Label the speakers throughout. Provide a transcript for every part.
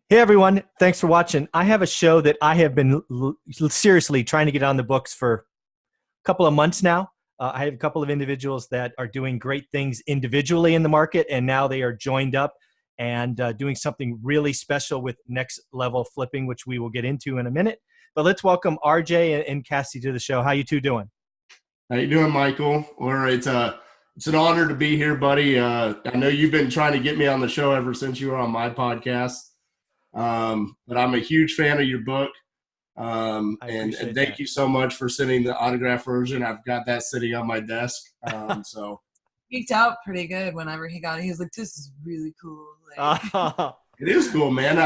Speaker 1: Hey everyone, thanks for watching. I have a show that I have been seriously trying to get on the books for a couple of months now. I have a couple of individuals that are doing great things individually in the market, and now they are joined up and doing something really special with next level flipping, which we will get into in a minute. But let's welcome RJ and Cassie to the show. How you two doing?
Speaker 2: How you doing, Michael? Well, it's an honor to be here, buddy. I know you've been trying to get me on the show ever since you were on my podcast. But I'm a huge fan of your book. And thank you so much for sending the autograph version. I've got that sitting on my desk. So
Speaker 3: Geeked out pretty good whenever he got it. He was like, "This is really cool." Like,
Speaker 2: it is cool, man.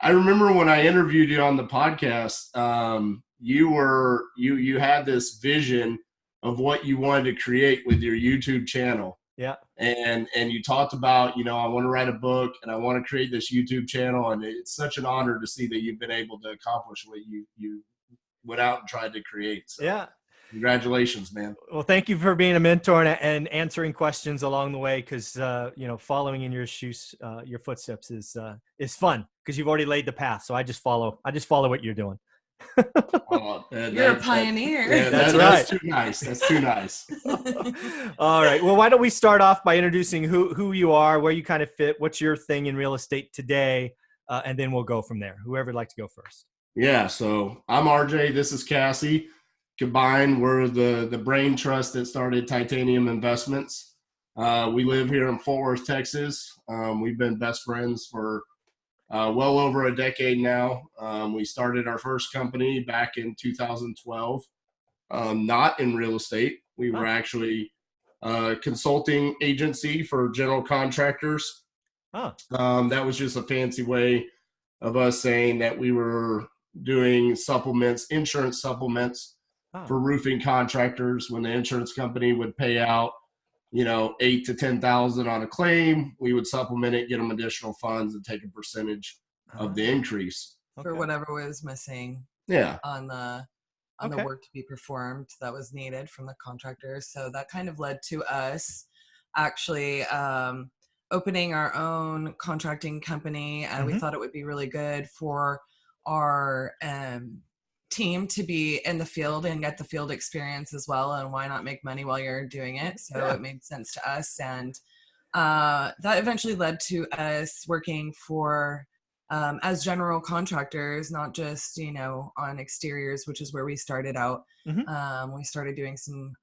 Speaker 2: I remember when I interviewed you on the podcast, you had this vision of what you wanted to create with your YouTube channel.
Speaker 1: Yeah.
Speaker 2: And you talked about, I want to write a book and I want to create this YouTube channel. And it's such an honor to see that you've been able to accomplish what you went out and tried to create. So
Speaker 1: yeah.
Speaker 2: Congratulations, man.
Speaker 1: Well, thank you for being a mentor and answering questions along the way. Cause following in your shoes, your footsteps is fun because you've already laid the path. So I just follow what you're doing.
Speaker 3: You're a pioneer.
Speaker 1: That's right.
Speaker 2: That's too nice. That's too nice.
Speaker 1: All right. Well, why don't we start off by introducing who you are, where you kind of fit, what's your thing in real estate today, and then we'll go from there. Whoever would like to go first.
Speaker 2: Yeah. So I'm RJ. This is Cassie. Combined, we're the brain trust that started Titanium Investments. We live here in Fort Worth, Texas. We've been best friends for well over a decade now. We started our first company back in 2012, not in real estate. We were actually a consulting agency for general contractors. That was just a fancy way of us saying that we were doing insurance supplements for roofing contractors. When the insurance company would pay out, $8,000 to $10,000 on a claim, we would supplement it, get them additional funds, and take a percentage of the increase
Speaker 3: for whatever was missing.
Speaker 2: Yeah.
Speaker 3: On the work to be performed that was needed from the contractors. So that kind of led to us actually opening our own contracting company, and we thought it would be really good for our team to be in the field and get the field experience as well, and why not make money while you're doing it? So it made sense to us, and that eventually led to us working for as general contractors, not just on exteriors, which is where we started out. We started doing some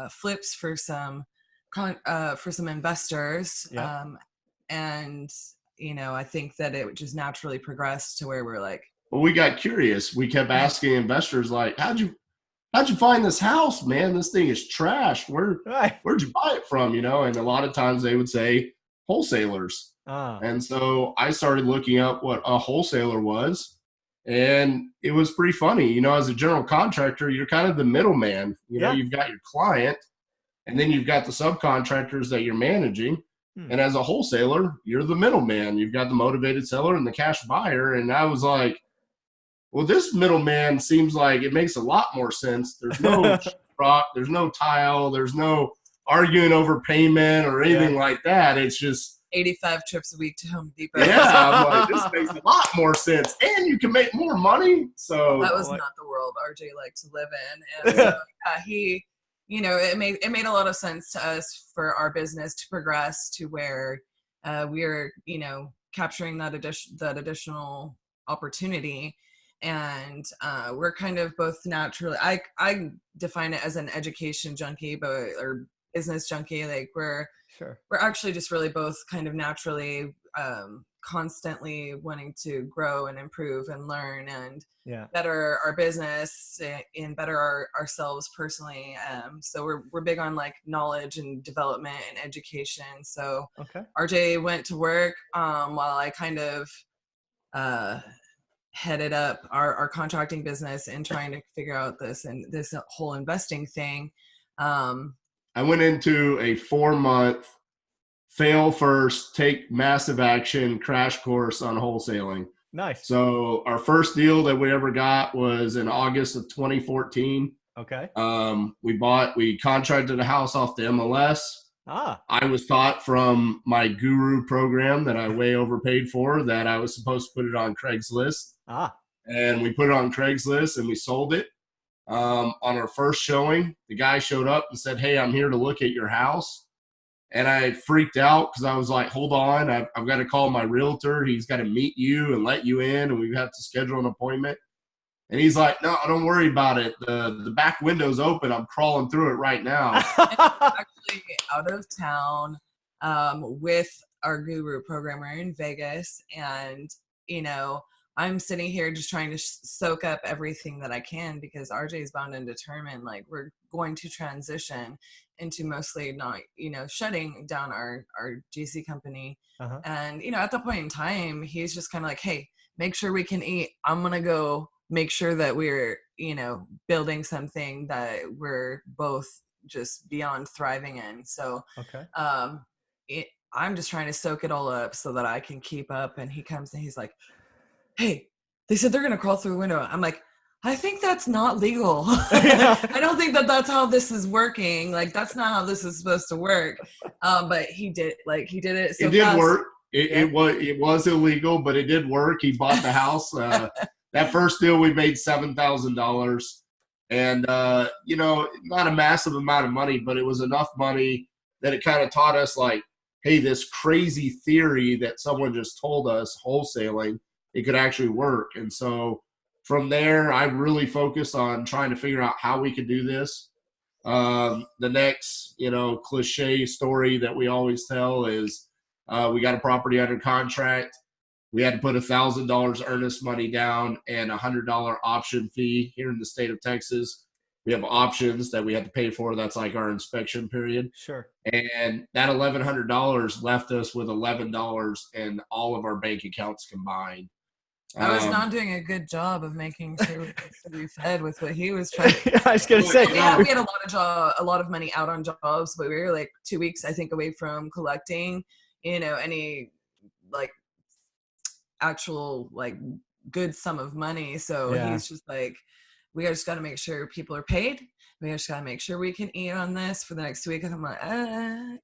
Speaker 3: flips for some investors, and I think that it just naturally progressed to where we're like,
Speaker 2: well, we got curious. We kept asking investors, like, how'd you find this house, man? This thing is trashed. Where'd you buy it from? And a lot of times they would say wholesalers. And so I started looking up what a wholesaler was, and it was pretty funny. As a general contractor, you're kind of the middleman. You've got your client, and then you've got the subcontractors that you're managing. And as a wholesaler, you're the middleman. You've got the motivated seller and the cash buyer. And I was like, well, this middleman seems like it makes a lot more sense. There's no rock, there's no tile, there's no arguing over payment or anything like that. It's just
Speaker 3: 85 trips a week to Home Depot.
Speaker 2: Yeah, I'm like, this makes a lot more sense, and you can make more money. So
Speaker 3: that was not the world RJ liked to live in, and so he, it made a lot of sense to us for our business to progress to where we're capturing that additional opportunity. And we're kind of both naturally, I define it as an education junkie, or business junkie. Like we're actually just really both kind of naturally constantly wanting to grow and improve and learn and better our business and better ourselves personally. So we're big on like knowledge and development and education. So RJ went to work while I kind of headed up our contracting business and trying to figure out this whole investing thing.
Speaker 2: I went into a 4-month fail first, take massive action crash course on wholesaling.
Speaker 1: Nice.
Speaker 2: So our first deal that we ever got was in August of 2014.
Speaker 1: Okay.
Speaker 2: We contracted a house off the MLS.
Speaker 1: Ah,
Speaker 2: I was taught from my guru program that I way overpaid for that I was supposed to put it on Craigslist.
Speaker 1: ah.
Speaker 2: And we put it on Craigslist and we sold it. On our first showing, the guy showed up and said, "Hey, I'm here to look at your house." And I freaked out because I was like, "Hold on, I've got to call my realtor. He's got to meet you and let you in, and we have to schedule an appointment." And he's like, "No, don't worry about it. The back window's open. I'm crawling through it right now."
Speaker 3: Actually out of town with our guru program. We're in Vegas, and I'm sitting here just trying to soak up everything that I can, because RJ is bound and determined. Like, we're going to transition into mostly not, shutting down our GC company.
Speaker 1: Uh-huh.
Speaker 3: And, at that point in time, he's just kind of like, hey, make sure we can eat. I'm going to go make sure that we're, building something that we're both just beyond thriving in. So,
Speaker 1: Okay.
Speaker 3: I'm just trying to soak it all up so that I can keep up. And he comes and he's like, hey, they said they're going to crawl through a window. I'm like, I think that's not legal. I don't think that that's how this is working. Like, that's not how this is supposed to work. But he did it. So
Speaker 2: it did
Speaker 3: fast.
Speaker 2: work. It was illegal, but it did work. He bought the house. That first deal, we made $7,000, and not a massive amount of money, but it was enough money that it kind of taught us, like, hey, this crazy theory that someone just told us, wholesaling, it could actually work. And so from there, I really focused on trying to figure out how we could do this. The next, cliche story that we always tell is we got a property under contract. We had to put $1,000 earnest money down and $100 option fee. Here in the state of Texas, we have options that we had to pay for. That's like our inspection period.
Speaker 1: Sure.
Speaker 2: And that $1,100 left us with $11 in all of our bank accounts combined.
Speaker 3: I was not doing a good job of making sure we fed with what he was trying to do.
Speaker 1: I was going to say.
Speaker 3: Yeah, we had a lot of money out on jobs, but we were like 2 weeks, I think, away from collecting, any like actual like good sum of money. So he's just like, we just got to make sure people are paid. We just got to make sure we can eat on this for the next 2 weeks. And I'm like,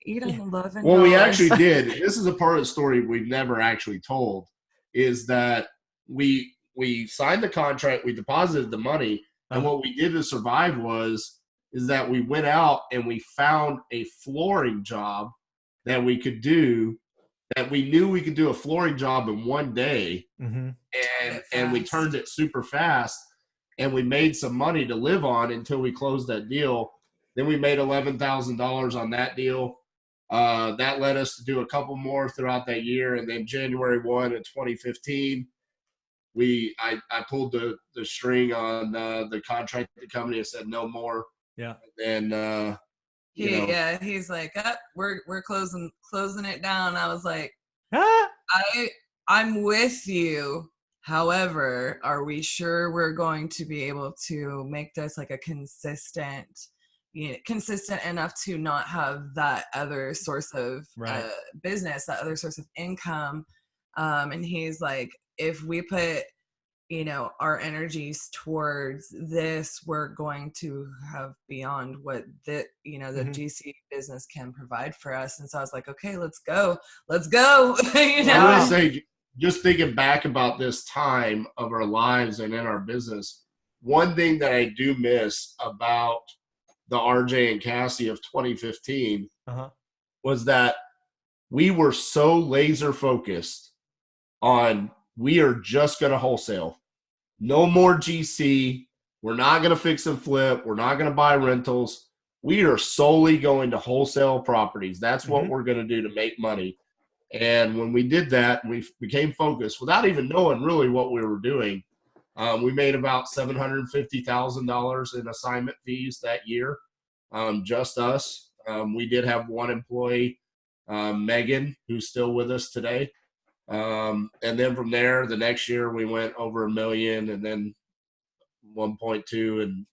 Speaker 3: eat on $11.
Speaker 2: Well, we actually did. This is a part of the story we've never actually told, is that we signed the contract, we deposited the money, and what we did to survive is that we went out and we found a flooring job that we could do, that we knew we could do a flooring job in one day.
Speaker 1: Mm-hmm.
Speaker 2: And we turned it super fast, and we made some money to live on until we closed that deal. Then we made $11,000 on that deal. That led us to do a couple more throughout that year. And then January 1 of 2015, I pulled the string on the contract with the company and said no more.
Speaker 1: Yeah.
Speaker 2: And
Speaker 3: he's like, we're closing it down. I was like, I'm with you. However, are we sure we're going to be able to make this like a consistent enough to not have that other source of business, that other source of income? And he's like, if we put, our energies towards this, we're going to have beyond what the GC business can provide for us. And so I was like, okay, let's go.
Speaker 2: I would say, just thinking back about this time of our lives and in our business, one thing that I do miss about the RJ and Cassi of 2015 was that we were so laser focused on, we are just going to wholesale. No more GC. We're not going to fix and flip. We're not going to buy rentals. We are solely going to wholesale properties. That's what we're going to do to make money. And when we did that, we became focused without even knowing really what we were doing. We made about $750,000 in assignment fees that year, just us. We did have one employee, Megan, who's still with us today. And then from there, the next year we went over $1 million, and then 1.2, and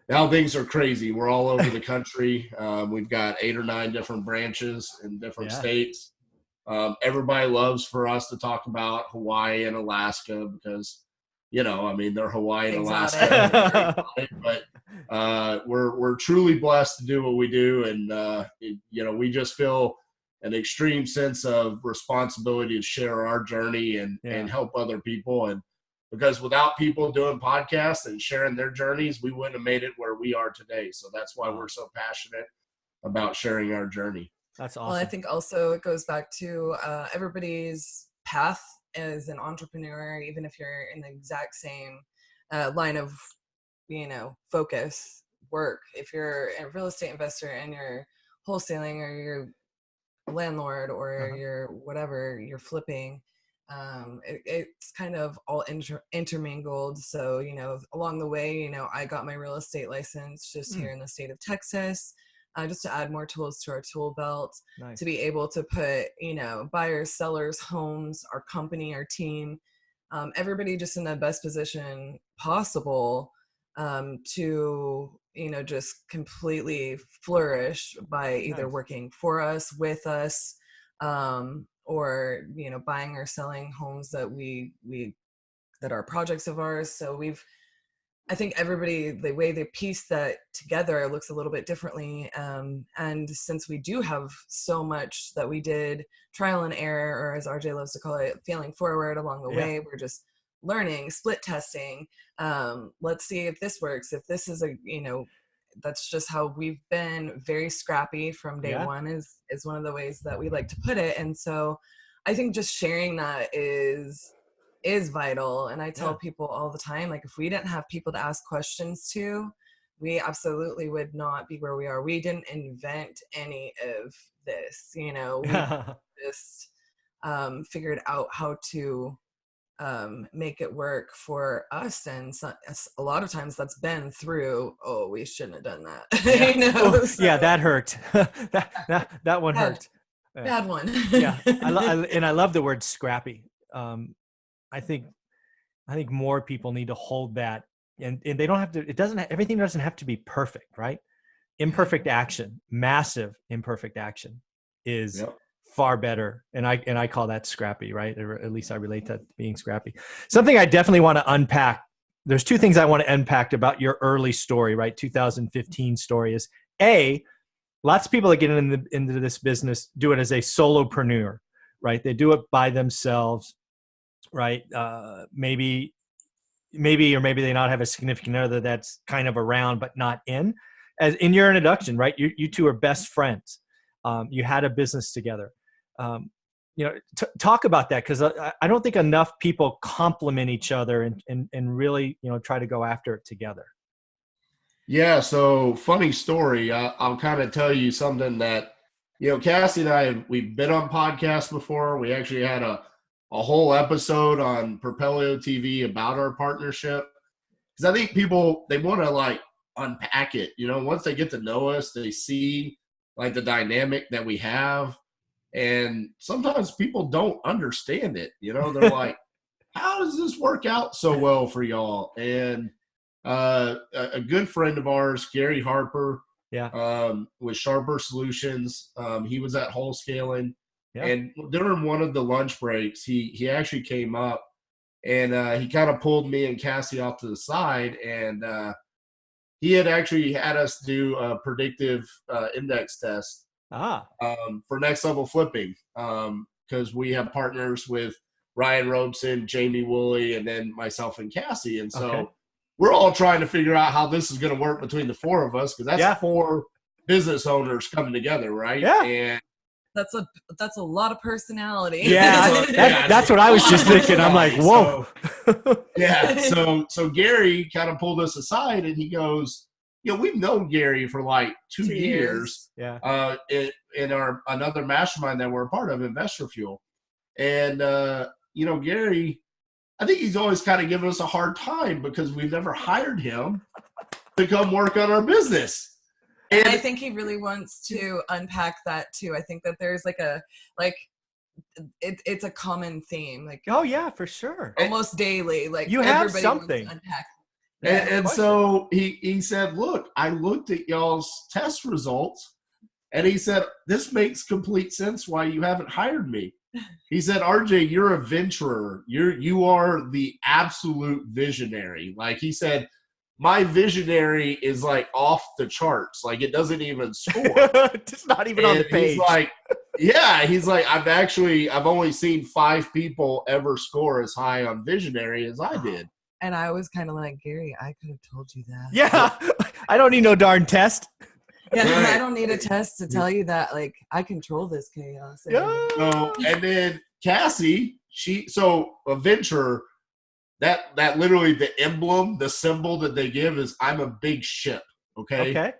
Speaker 2: now things are crazy. We're all over the country. We've got 8 or 9 different branches in different states. Everybody loves for us to talk about Hawaii and Alaska because, I mean, they're Hawaii and
Speaker 3: Exotic.
Speaker 2: Alaska, but we're truly blessed to do what we do. And, we just feel an extreme sense of responsibility to share our journey and help other people. And because without people doing podcasts and sharing their journeys, we wouldn't have made it where we are today. So that's why we're so passionate about sharing our journey.
Speaker 1: That's awesome.
Speaker 3: Well, I think also it goes back to everybody's path as an entrepreneur, even if you're in the exact same line of, focus, work. If you're a real estate investor and you're wholesaling, or you're a landlord, or you're whatever, you're flipping, it's kind of all intermingled. So, along the way, I got my real estate license just here in the state of Texas. Just to add more tools to our tool belt, to be able to put, buyers, sellers, homes, our company, our team, everybody just in the best position possible to, just completely flourish by either working for us, with us, or, buying or selling homes that that are projects of ours. So I think everybody, the way they piece that together looks a little bit differently. And since we do have so much that we did trial and error, or as RJ loves to call it, failing forward along the way, we're just learning, split testing. Let's see if this works. If this is that's just how we've been, very scrappy from day one is one of the ways that we like to put it. And so I think just sharing that is vital. And I tell people all the time, like, if we didn't have people to ask questions to, we absolutely would not be where we are. We didn't invent any of this, we just figured out how to make it work for us. And so, a lot of times that's been through, we shouldn't have done that.
Speaker 1: So, that hurt. that one hurt.
Speaker 3: Bad one.
Speaker 1: And I love the word scrappy. I think more people need to hold that, and they don't have to, everything doesn't have to be perfect, right? Imperfect action, massive imperfect action is far better. And I call that scrappy, right? Or at least I relate that to being scrappy. Something I definitely want to unpack. There's two things I want to unpack about your early story, right? 2015 story is lots of people that get into this business do it as a solopreneur, right? They do it by themselves. Right. Maybe they not have a significant other that's kind of around, but not in. As in your introduction, right? You two are best friends. You had a business together. Talk about that, because I don't think enough people complement each other and really, try to go after it together.
Speaker 2: Yeah. So funny story. I'll kind of tell you something that, Cassi and we've been on podcasts before. We actually had a whole episode on Propelio TV about our partnership, because I think people, they want to unpack it. Once they get to know us, they see the dynamic that we have, and sometimes people don't understand it. They're like, how does this work out so well for y'all? And a good friend of ours, Gary Harper, with Sharper Solutions, he was at Wholescaling. Yeah. And during one of the lunch breaks, he actually came up and he kind of pulled me and Cassi off to the side, and he had actually had us do a predictive index test for next level flipping, because we have partners with Ryan Robeson, Jamie Woolley, and then myself and Cassi. And so we're all trying to figure out how this is going to work between the four of us, because that's 4 business owners coming together, right?
Speaker 3: Yeah. And that's a lot of personality.
Speaker 1: Yeah, that's what I was just thinking. I'm like, whoa.
Speaker 2: So Gary kind of pulled us aside, and he goes, we've known Gary for 2 years. Yeah. In our another mastermind that we're a part of, Investor Fuel, and Gary, I think he's always kind of given us a hard time because we've never hired him to come work on our business.
Speaker 3: And I think he really wants to unpack that too. I think that there's it's a common theme.
Speaker 1: Oh yeah, for sure.
Speaker 3: Almost daily.
Speaker 1: You have something.
Speaker 3: Unpack.
Speaker 2: And so he said, look, I looked at y'all's test results, and he said, this makes complete sense why you haven't hired me. He said, RJ, you're a venturer. You are the absolute visionary. Like he said, my visionary is like off the charts. Like it doesn't even score.
Speaker 1: It's not even on the page.
Speaker 2: He's like, yeah, he's like, I've only seen 5 people ever score as high on visionary as I did.
Speaker 3: And I was kind of like, Gary, I could have told you that.
Speaker 1: Yeah. I don't need no darn test.
Speaker 3: Yeah,
Speaker 2: Right.
Speaker 3: I don't need a test to tell you that, like, I control this chaos.
Speaker 1: Yeah.
Speaker 2: So, and then Cassie, a venture, that literally the emblem, the symbol that they give is I'm a big ship. Okay.
Speaker 1: Okay.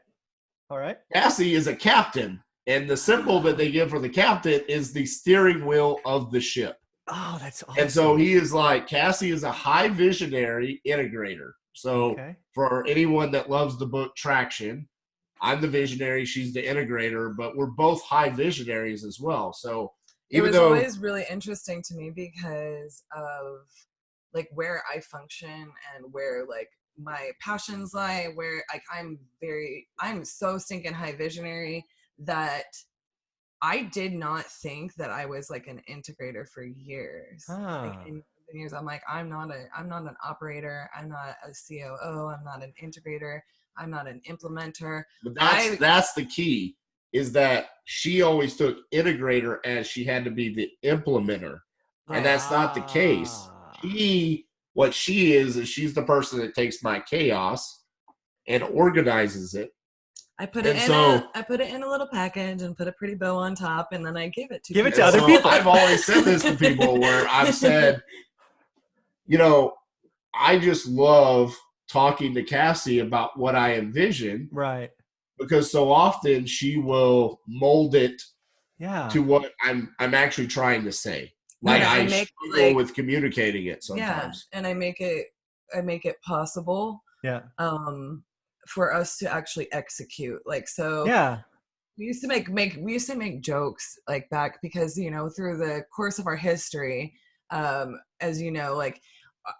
Speaker 1: All right.
Speaker 2: Cassie is a captain, and the symbol that they give for the captain is the steering wheel of the ship.
Speaker 1: Oh, that's awesome.
Speaker 2: And so he is like, Cassie is a high visionary integrator. So for anyone that loves the book Traction, I'm the visionary, she's the integrator, but we're both high visionaries as well. So
Speaker 3: it was always really interesting to me because of like where I function and where like my passions lie, where like I'm so stinking high visionary that I did not think that I was like an integrator for years. Like in years, I'm like, I'm not an operator. I'm not a COO. I'm not an integrator. I'm not an implementer.
Speaker 2: But that's the key, is that she always took integrator as she had to be the implementer. And that's not the case. What she is she's the person that takes my chaos and organizes it.
Speaker 3: I put it in a little package and put a pretty bow on top, and then I give it to
Speaker 1: other people.
Speaker 2: I've always said this to people where I've said, I just love talking to Cassie about what I envision.
Speaker 1: Right.
Speaker 2: Because so often she will mold it to what I'm actually trying to say. Like I struggle with communicating it sometimes.
Speaker 3: Yeah, and I make it possible.
Speaker 1: Yeah.
Speaker 3: For us to actually execute. Like so.
Speaker 1: Yeah.
Speaker 3: We used to make jokes like back because through the course of our history, as you know, like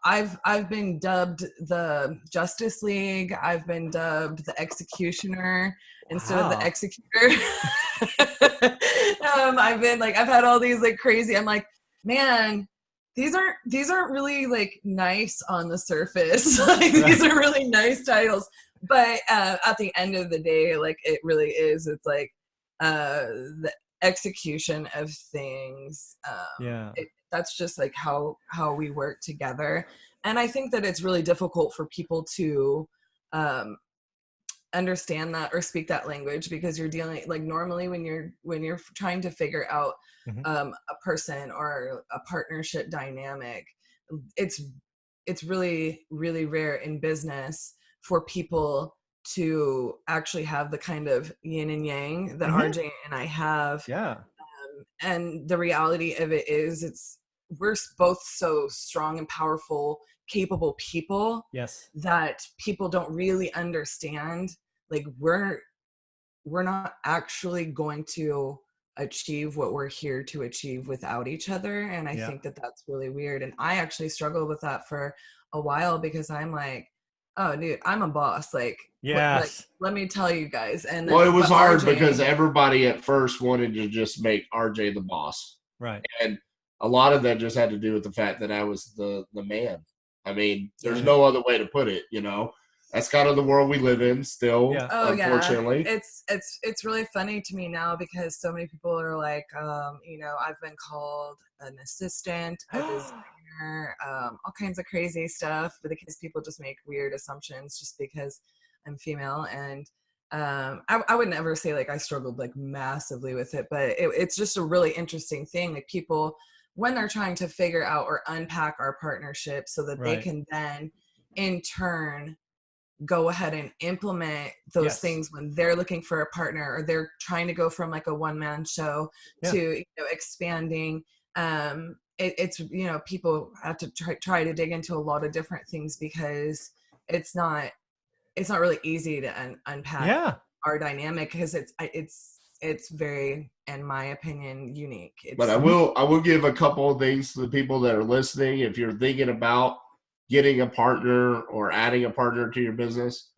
Speaker 3: I've been dubbed the Justice League. I've been dubbed the Executioner instead of the Executor. I've had all these like crazy. I'm like, man, these aren't really like nice on the surface. Like these are really nice titles, but at the end of the day, like it really is. It's like the execution of things. That's just like how we work together. And I think that it's really difficult for people to understand that or speak that language, because you're dealing like normally when you're trying to figure out a person or a partnership dynamic, it's really, really rare in business for people to actually have the kind of yin and yang that RJ and I have.
Speaker 1: Yeah.
Speaker 3: And the reality of it is we're both so strong and powerful, capable people.
Speaker 1: Yes.
Speaker 3: That people don't really understand. Like we're not actually going to achieve what we're here to achieve without each other. And I think that that's really weird. And I actually struggled with that for a while because I'm like, oh dude, I'm a boss. Like, let me tell you guys. And then,
Speaker 2: it was hard because everybody at first wanted to just make RJ the boss.
Speaker 1: Right.
Speaker 2: And a lot of that just had to do with the fact that I was the man. I mean, there's no other way to put it, That's kind of the world we live in still, unfortunately.
Speaker 3: Yeah. It's really funny to me now because so many people are like, I've been called an assistant, a designer, all kinds of crazy stuff, because people just make weird assumptions just because I'm female. And I would never say like I struggled like massively with it, but it's just a really interesting thing. Like people, when they're trying to figure out or unpack our partnership so that they can then in turn go ahead and implement those things when they're looking for a partner, or they're trying to go from like a one-man show to expanding. It's people have to try to dig into a lot of different things because it's not really easy to unpack our dynamic, because it's very, in my opinion, unique.
Speaker 2: But I will give a couple of things to the people that are listening. If you're thinking about getting a partner or adding a partner to your business,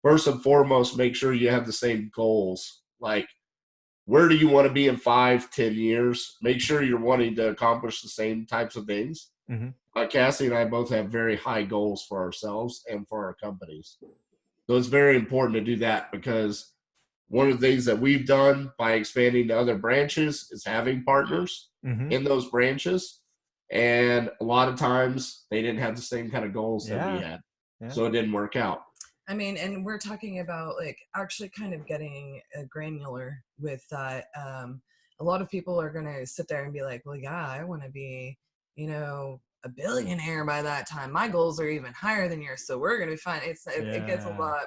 Speaker 2: first and foremost, make sure you have the same goals. Like where do you want to be in 5-10 years? Make sure you're wanting to accomplish the same types of things. Cassie and I both have very high goals for ourselves and for our companies. So it's very important to do that, because one of the things that we've done by expanding to other branches is having partners in those branches. And a lot of times they didn't have the same kind of goals that we had. So it didn't work out.
Speaker 3: I mean, and we're talking about like actually kind of getting granular with that. A lot of people are going to sit there and be like, well, yeah, I want to be, you know, a billionaire by that time. My goals are even higher than yours. So we're going to be fine. It gets a lot,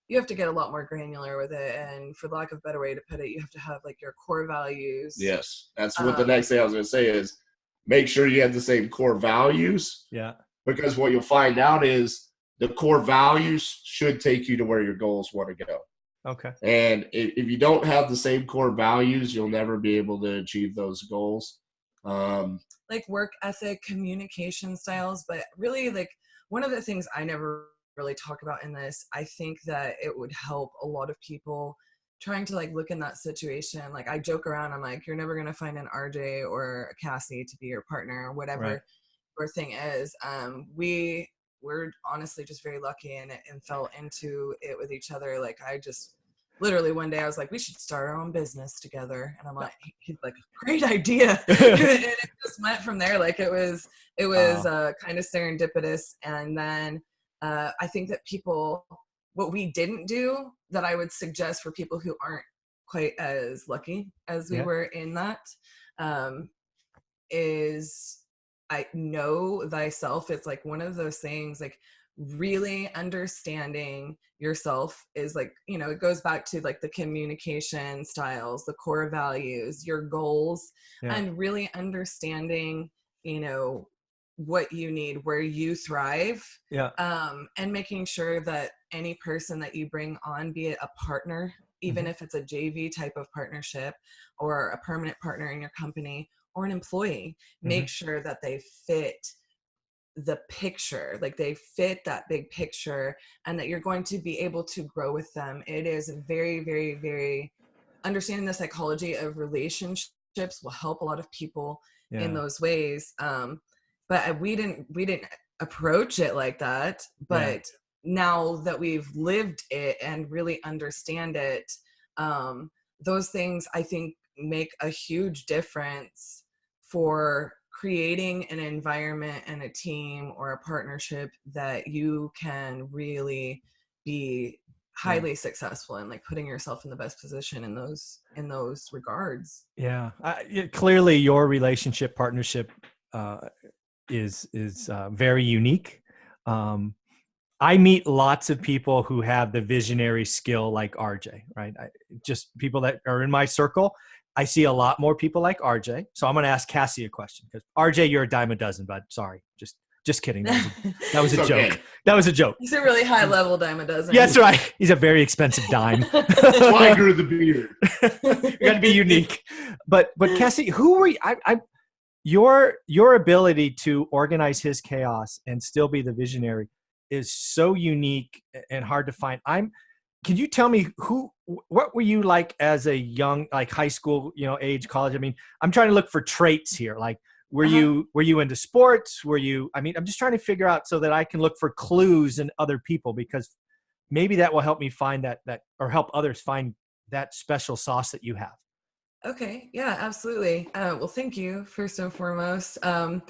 Speaker 3: you have to get a lot more granular with it. And for lack of a better way to put it, you have to have like your core values.
Speaker 2: Yes. That's what the next thing I was going to say is make sure you have the same core values.
Speaker 1: Yeah.
Speaker 2: Because what you'll find out is the core values should take you to where your goals want to go.
Speaker 1: Okay.
Speaker 2: And if you don't have the same core values, you'll never be able to achieve those goals.
Speaker 3: Like work ethic, communication styles, but really like one of the things I never really talk about in this, I think that it would help a lot of people trying to like look in that situation. Like I joke around, I'm like, you're never going to find an RJ or a Cassie to be your partner or whatever your thing is. We're honestly just very lucky and fell into it with each other. Like I just literally one day I was like, we should start our own business together. And I'm like, he's like, great idea. And it just went from there. Like it was kind of serendipitous. And then I think that what we didn't do that I would suggest for people who aren't quite as lucky as we were in that, is I know thyself. It's like one of those things, like really understanding yourself is like, you know, it goes back to like the communication styles, the core values, your goals, and really understanding, you know, what you need, where you thrive, and making sure that any person that you bring on, be it a partner, even if it's a JV type of partnership or a permanent partner in your company, or an employee, make sure that they fit the picture, like they fit that big picture, and that you're going to be able to grow with them. It is very, very, very understanding the psychology of relationships will help a lot of people in those ways. But we didn't approach it like that. But now that we've lived it and really understand it, those things I think make a huge difference for creating an environment and a team or a partnership that you can really be highly successful in, like putting yourself in the best position in those regards.
Speaker 1: Clearly your relationship partnership is very unique. I meet lots of people who have the visionary skill like RJ, right? Just people that are in my circle. I see a lot more people like RJ. So I'm going to ask Cassie a question, because RJ, you're a dime a dozen, bud. Sorry. Just kidding. That was a joke.
Speaker 2: Okay.
Speaker 1: That was a joke.
Speaker 3: He's a really high level dime a dozen.
Speaker 1: Yeah, that's right. He's a very expensive dime.
Speaker 2: That's why I grew the beard.
Speaker 1: You got to be unique. But Cassie, who were you? Your ability to organize his chaos and still be the visionary is so unique and hard to find. Can you tell me what were you like as a young, like high school, age, college? I mean, I'm trying to look for traits here. Like, were you into sports? I'm just trying to figure out so that I can look for clues in other people, because maybe that will help me find that or help others find that special sauce that you have.
Speaker 3: Okay. Yeah, absolutely. Well, thank you first and foremost. I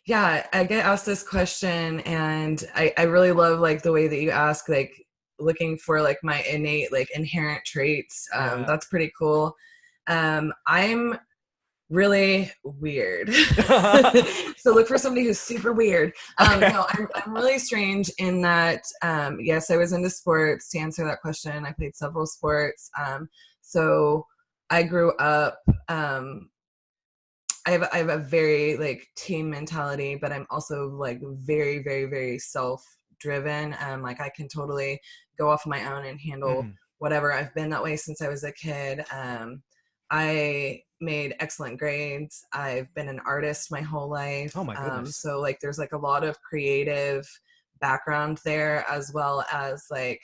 Speaker 3: get asked this question, and I really love like the way that you ask, like looking for like my innate, like inherent traits. That's pretty cool. I'm really weird. So look for somebody who's super weird. No, I'm really strange in that, yes, I was into sports. To answer that question, I played several sports. So I grew up, I have a very like team mentality, but I'm also like very, very, very self-driven. Like I can totally go off on my own and handle whatever. I've been that way since I was a kid. I made excellent grades. I've been an artist my whole life.
Speaker 1: Oh my goodness.
Speaker 3: So like there's like a lot of creative background there, as well as like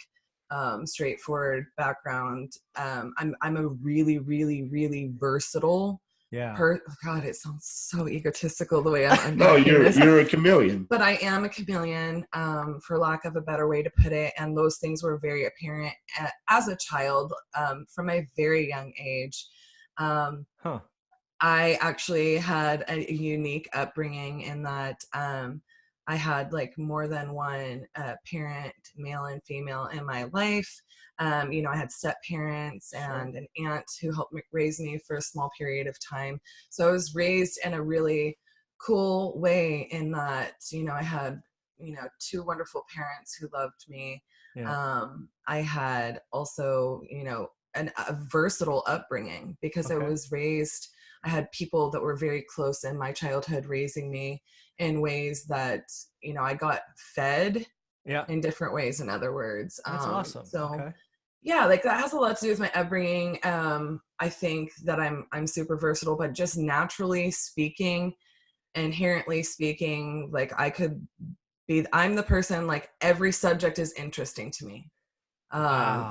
Speaker 3: straightforward background. I'm a really, really, really versatile
Speaker 1: Yeah.
Speaker 3: God, it sounds so egotistical the way I'm
Speaker 2: No,
Speaker 3: this.
Speaker 2: you're a chameleon.
Speaker 3: But I am a chameleon, for lack of a better way to put it. And those things were very apparent as a child, from a very young age. I actually had a unique upbringing in that I had like more than one parent, male and female, in my life. You know, I had step parents and an aunt who helped raise me for a small period of time. So I was raised in a really cool way in that, you know, I had, you know, two wonderful parents who loved me.
Speaker 1: Yeah.
Speaker 3: I had also, you know, a versatile upbringing because I was raised, I had people that were very close in my childhood raising me in ways that, you know, I got fed in different ways, in other words.
Speaker 1: That's awesome.
Speaker 3: So yeah, like that has a lot to do with my upbringing. I think that I'm super versatile, but just naturally speaking, inherently speaking, like I'm the person, like every subject is interesting to me.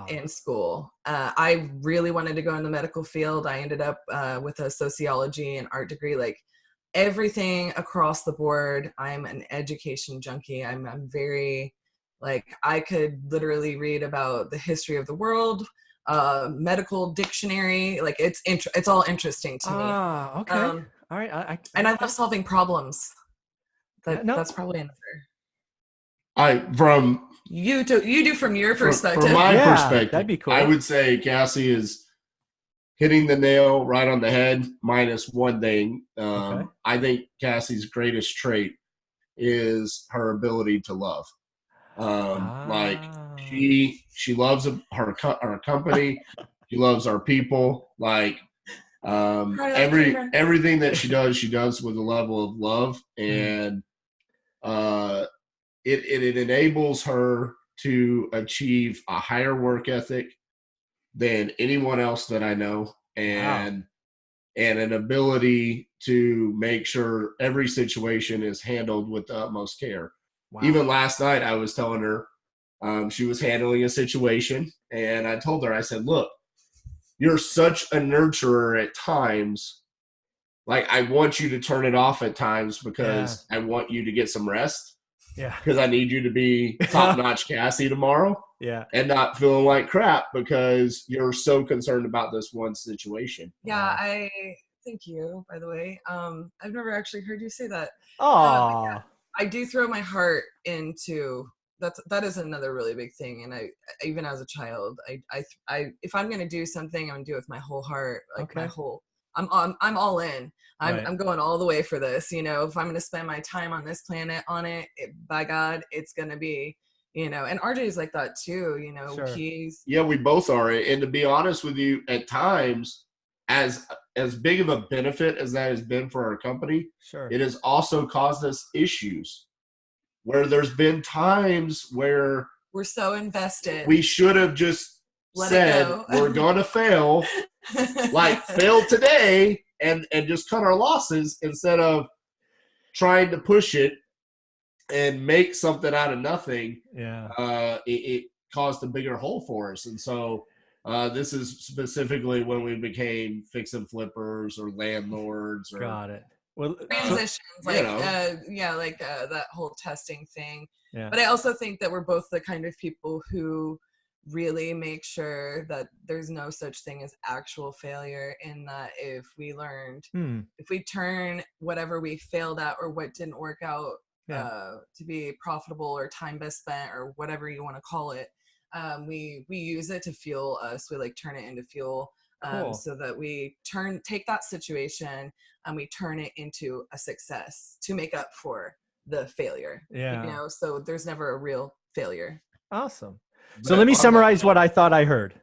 Speaker 3: In school. I really wanted to go in the medical field. I ended up with a sociology and art degree, like everything across the board. I'm an education junkie. I'm very, like, I could literally read about the history of the world, medical dictionary. Like it's all interesting to me.
Speaker 1: Okay. All right.
Speaker 3: And I love solving problems. That's probably another. You do from your perspective.
Speaker 2: From my perspective,
Speaker 1: that'd be cool.
Speaker 2: I would say Cassie is hitting the nail right on the head, minus one thing. I think Cassie's greatest trait is her ability to love. Like she loves our company. She loves our people. Like everything that she does with a level of love, and it enables her to achieve a higher work ethic than anyone else that I know, and an ability to make sure every situation is handled with the utmost care. Wow. Even last night, I was telling her she was handling a situation, and I told her, I said, look, you're such a nurturer at times. Like, I want you to turn it off at times because I want you to get some rest.
Speaker 1: Yeah.
Speaker 2: Because I need you to be top-notch Cassie tomorrow.
Speaker 1: Yeah.
Speaker 2: And not feeling like crap because you're so concerned about this one situation.
Speaker 3: Yeah, I thank you, by the way. I've never actually heard you say that.
Speaker 1: Oh.
Speaker 3: I do throw my heart into that is another really big thing. And I even as a child, I if I'm gonna do something, I'm gonna do it with my whole heart, like my whole. I'm all in. I'm going all the way for this. You know, if I'm going to spend my time on this planet on it, by God, it's going to be, you know, and RJ is like that too, you know,
Speaker 2: we both are. And to be honest with you, at times, as big of a benefit as that has been for our company, it has also caused us issues where there's been times where
Speaker 3: we're so invested.
Speaker 2: We should have just said, we're going to fail, like fail today, and just cut our losses instead of trying to push it and make something out of nothing. It caused a bigger hole for us. And so this is specifically when we became fix and flippers or landlords.
Speaker 1: Got it. Well,
Speaker 3: transitions, that whole testing thing. Yeah. But I also think that we're both the kind of people who really make sure that there's no such thing as actual failure, in that if we turn whatever we failed at or what didn't work out to be profitable or time best spent or whatever you want to call it, we use it to fuel us. We like turn it into fuel, so that we take that situation and we turn it into a success to make up for the failure. You know, so there's never a real failure.
Speaker 1: Awesome. So let me summarize what I thought I heard.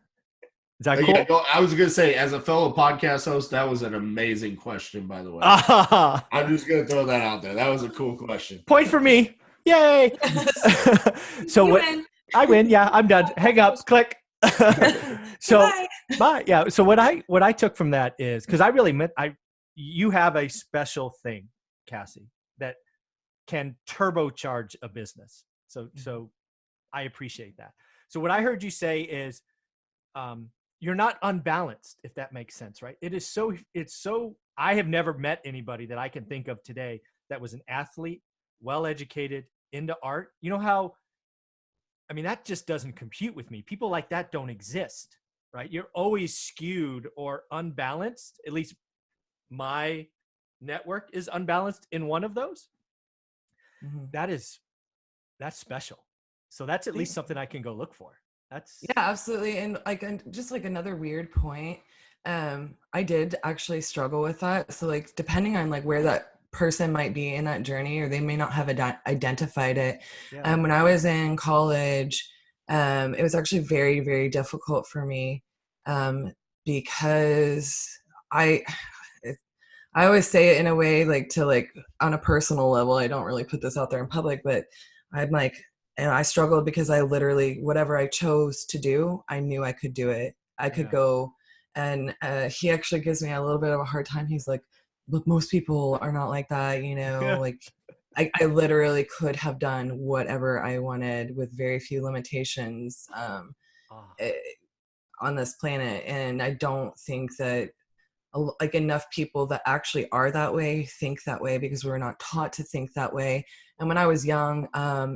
Speaker 1: Is that cool?
Speaker 2: Yeah, I was going to say, as a fellow podcast host, that was an amazing question, by the way. I'm just going to throw that out there. That was a cool question.
Speaker 1: Point for me. Yay. So I win. Yeah, I'm done. Hang up. Click. So bye. Yeah. So what I took from that is, because I really meant, you have a special thing, Cassie, that can turbocharge a business. So I appreciate that. So what I heard you say is, you're not unbalanced, if that makes sense, right? I have never met anybody that I can think of today that was an athlete, well-educated, into art. You know how, I mean, that just doesn't compute with me. People like that don't exist, right? You're always skewed or unbalanced. At least my network is unbalanced in one of those.
Speaker 3: Mm-hmm.
Speaker 1: That's special. So that's at least something I can go look for.
Speaker 3: Yeah, absolutely. And just like another weird point, I did actually struggle with that. So like, depending on like where that person might be in that journey, or they may not have identified it.
Speaker 1: Yeah.
Speaker 3: When I was in college, it was actually very, very difficult for me, because I always say it in a way like to like on a personal level. I don't really put this out there in public, but I'm like, and I struggled because I literally, whatever I chose to do, I knew I could do it. I could go. And he actually gives me a little bit of a hard time. He's like, look, most people are not like that, you know, like I literally could have done whatever I wanted with very few limitations on this planet. And I don't think that like enough people that actually are that way think that way, because we're not taught to think that way. And when I was young,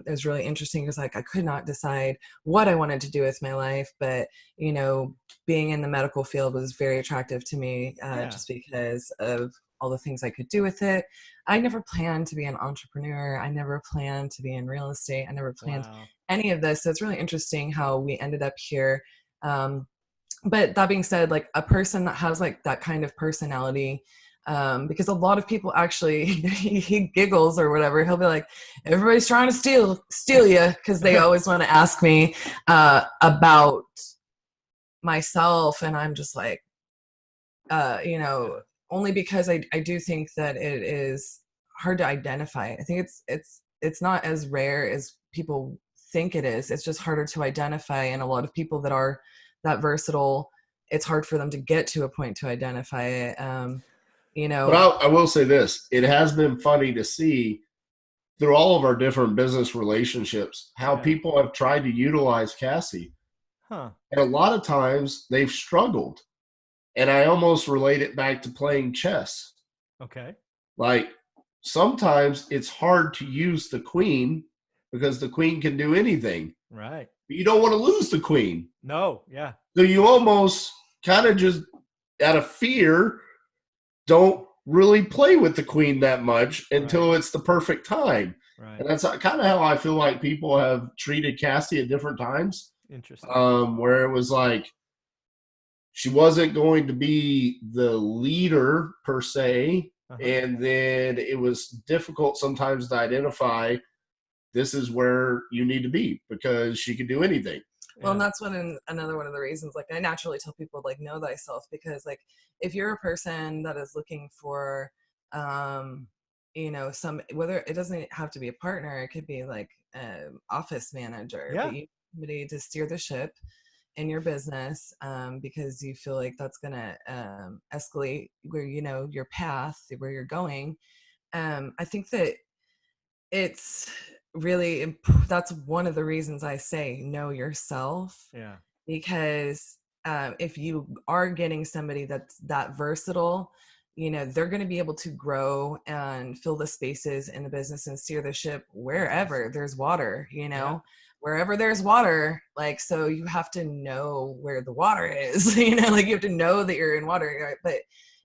Speaker 3: it was really interesting because like I could not decide what I wanted to do with my life, but you know, being in the medical field was very attractive to me, just because of all the things I could do with it. I never planned to be an entrepreneur. I never planned to be in real estate. I never planned any of this. So it's really interesting how we ended up here. But that being said, like a person that has like that kind of personality, because a lot of people actually, he giggles or whatever. He'll be like, everybody's trying to steal you. Cause they always want to ask me, about myself. And I'm just like, you know, only because I do think that it is hard to identify. I think it's not as rare as people think it is. It's just harder to identify. And a lot of people that are that versatile, it's hard for them to get to a point to identify it. You know,
Speaker 2: but I will say this, it has been funny to see through all of our different business relationships, how people have tried to utilize Cassi. And a lot of times they've struggled. And I almost relate it back to playing chess.
Speaker 1: Okay.
Speaker 2: Like sometimes it's hard to use the queen because the queen can do anything.
Speaker 1: Right.
Speaker 2: But you don't want to lose the queen.
Speaker 1: No. Yeah.
Speaker 2: So you almost kind of just out of fear don't really play with the queen that much until it's the perfect time. Right. And that's kind of how I feel like people have treated Cassi at different times.
Speaker 1: Interesting.
Speaker 2: Where it was like she wasn't going to be the leader per se, and then it was difficult sometimes to identify this is where you need to be because she could do anything.
Speaker 3: Well, and that's another one of the reasons, like I naturally tell people like know thyself, because like if you're a person that is looking for, you know, whether it doesn't have to be a partner, it could be like an office manager, but you need somebody to steer the ship in your business, because you feel like that's going to escalate where, you know, your path, where you're going. I think that it's really, that's one of the reasons I say know yourself. Yeah. Because if you are getting somebody that's that versatile, you know, they're going to be able to grow and fill the spaces in the business and steer the ship wherever there's water, you know, wherever there's water. Like, so you have to know where the water is, you know, like you have to know that you're in water, right? But,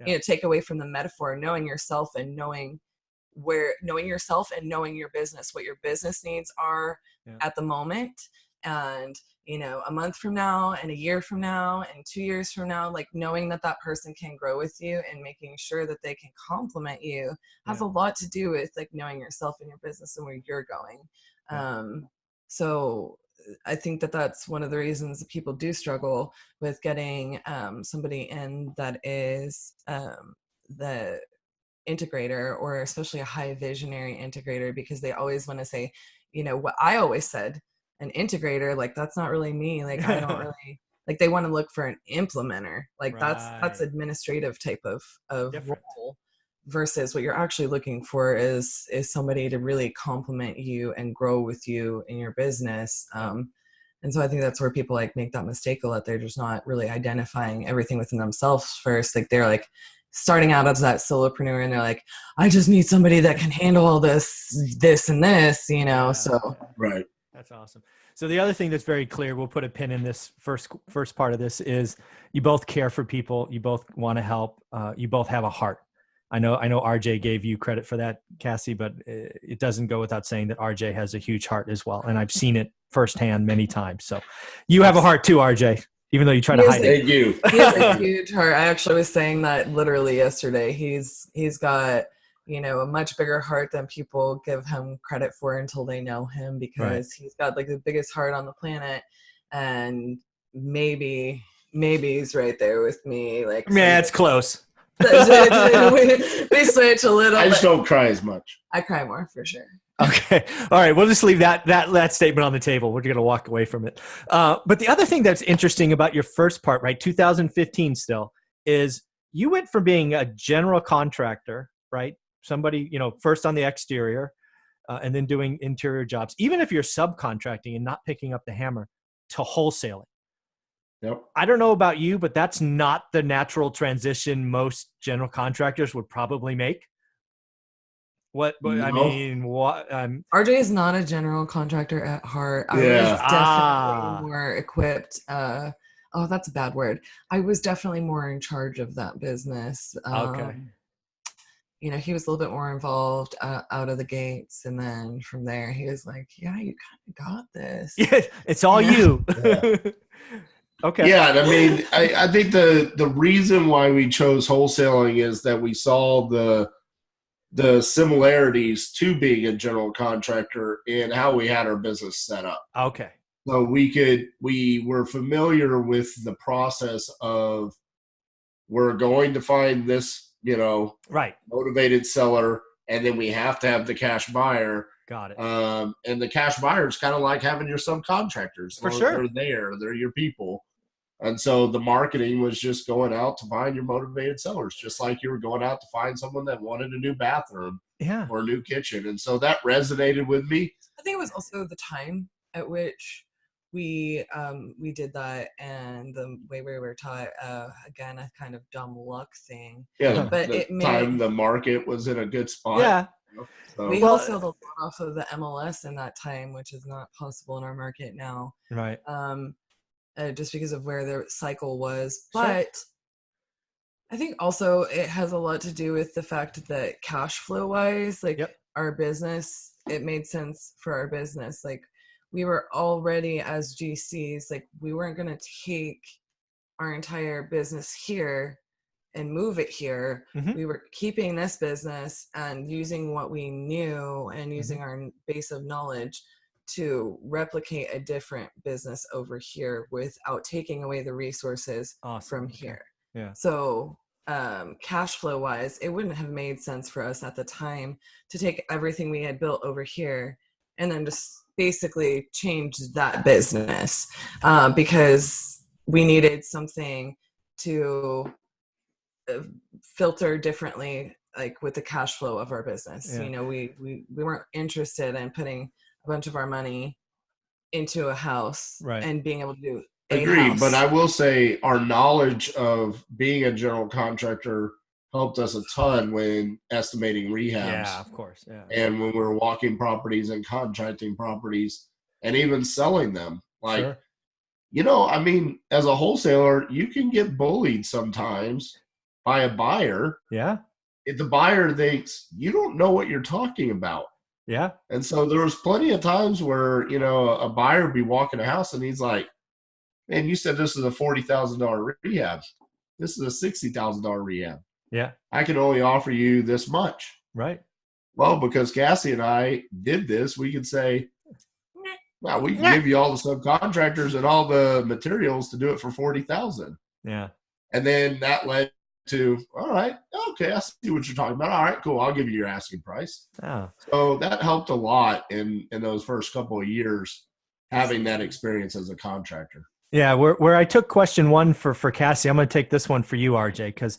Speaker 3: you know, take away from the metaphor, knowing yourself and knowing yourself and knowing your business, what your business needs are at the moment. And, you know, a month from now and a year from now and 2 years from now, like knowing that that person can grow with you and making sure that they can complement you has a lot to do with like knowing yourself and your business and where you're going. So I think that that's one of the reasons that people do struggle with getting somebody in that is the integrator, or especially a high visionary integrator, because they always want to say, you know, what I always said, an integrator, like that's not really me. Like I don't really, like they want to look for an implementer. Like that's administrative type of role, versus what you're actually looking for is somebody to really complement you and grow with you in your business. And And so I think that's where people like make that mistake a lot. They're just not really identifying everything within themselves first. Like they're like starting out as that solopreneur and they're like, I just need somebody that can handle all this, and this, you know? So.
Speaker 2: Right.
Speaker 1: That's awesome. So the other thing that's very clear, we'll put a pin in this first part of this, is you both care for people. You both want to help. You both have a heart. I know RJ gave you credit for that, Cassie, but it doesn't go without saying that RJ has a huge heart as well. And I've seen it firsthand many times. So you have a heart too, RJ, even though you try to hide it.
Speaker 2: Thank you.
Speaker 3: He has a huge heart. I actually was saying that literally yesterday. He's got, you know, a much bigger heart than people give him credit for until they know him, because he's got like the biggest heart on the planet. And maybe he's right there with me. Like,
Speaker 1: yeah, it's close.
Speaker 3: we switch a little.
Speaker 2: I just don't cry as much.
Speaker 3: I cry more for sure.
Speaker 1: Okay. All right. We'll just leave that statement on the table. We're going to walk away from it. But the other thing that's interesting about your first part, right, 2015 still, is you went from being a general contractor, right? Somebody, you know, first on the exterior and then doing interior jobs, even if you're subcontracting and not picking up the hammer, to wholesaling.
Speaker 2: Yep.
Speaker 1: I don't know about you, but that's not the natural transition most general contractors would probably make. I mean, what?
Speaker 3: RJ is not a general contractor at heart. I was definitely more equipped. Oh, that's a bad word. I was definitely more in charge of that business.
Speaker 1: Okay.
Speaker 3: You know, he was a little bit more involved out of the gates. And then from there, he was like, yeah, you kind of got this.
Speaker 1: Yeah, it's all you.
Speaker 2: Yeah.
Speaker 1: Okay.
Speaker 2: Yeah, and I mean, I think the reason why we chose wholesaling is that we saw the similarities to being a general contractor in how we had our business set up.
Speaker 1: Okay.
Speaker 2: So we were familiar with the process of, we're going to find this, you know, motivated seller, and then we have to have the cash buyer.
Speaker 1: Got it.
Speaker 2: And the cash buyer is kind of like having your subcontractors.
Speaker 1: For sure.
Speaker 2: They're your people. And so the marketing was just going out to find your motivated sellers, just like you were going out to find someone that wanted a new bathroom or a new kitchen. And so that resonated with me.
Speaker 3: I think it was also the time at which we did that, and the way we were taught, again, a kind of dumb luck thing.
Speaker 2: Yeah,
Speaker 3: but
Speaker 2: the market was in a good spot.
Speaker 1: Yeah.
Speaker 2: So.
Speaker 3: We wholesaled a lot off of the MLS in that time, which is not possible in our market now.
Speaker 1: Right.
Speaker 3: Just because of where the cycle was. But I think also it has a lot to do with the fact that cash flow wise, like our business, it made sense for our business. Like we were already, as GCs, like we weren't going to take our entire business here and move it here.
Speaker 1: Mm-hmm.
Speaker 3: We were keeping this business and using what we knew and using our base of knowledge to replicate a different business over here without taking away the resources from here.
Speaker 1: Yeah.
Speaker 3: So cash flow wise, it wouldn't have made sense for us at the time to take everything we had built over here and then just basically change that business because we needed something to filter differently, like with the cash flow of our business. You know, we weren't interested in putting a bunch of our money into a house and being able to do
Speaker 2: Agreed, but I will say our knowledge of being a general contractor helped us a ton when estimating rehabs.
Speaker 1: Yeah, of course. Yeah.
Speaker 2: And when we were walking properties and contracting properties and even selling them. Like, you know, I mean, as a wholesaler, you can get bullied sometimes by a buyer.
Speaker 1: Yeah.
Speaker 2: If the buyer thinks you don't know what you're talking about.
Speaker 1: Yeah.
Speaker 2: And so there was plenty of times where, you know, a buyer would be walking a house and he's like, man, you said this is a $40,000 rehab. This is a $60,000 rehab.
Speaker 1: Yeah.
Speaker 2: I can only offer you this much.
Speaker 1: Right.
Speaker 2: Well, because Cassie and I did this, we could say, well, we can give you all the subcontractors and all the materials to do it for $40,000.
Speaker 1: Yeah.
Speaker 2: And then that led to, all right, okay, I see what you're talking about. All right, cool. I'll give you your asking price.
Speaker 1: Oh.
Speaker 2: So that helped a lot in those first couple of years, having that experience as a contractor.
Speaker 1: Yeah. Where I took question one for Cassie, I'm going to take this one for you, RJ, because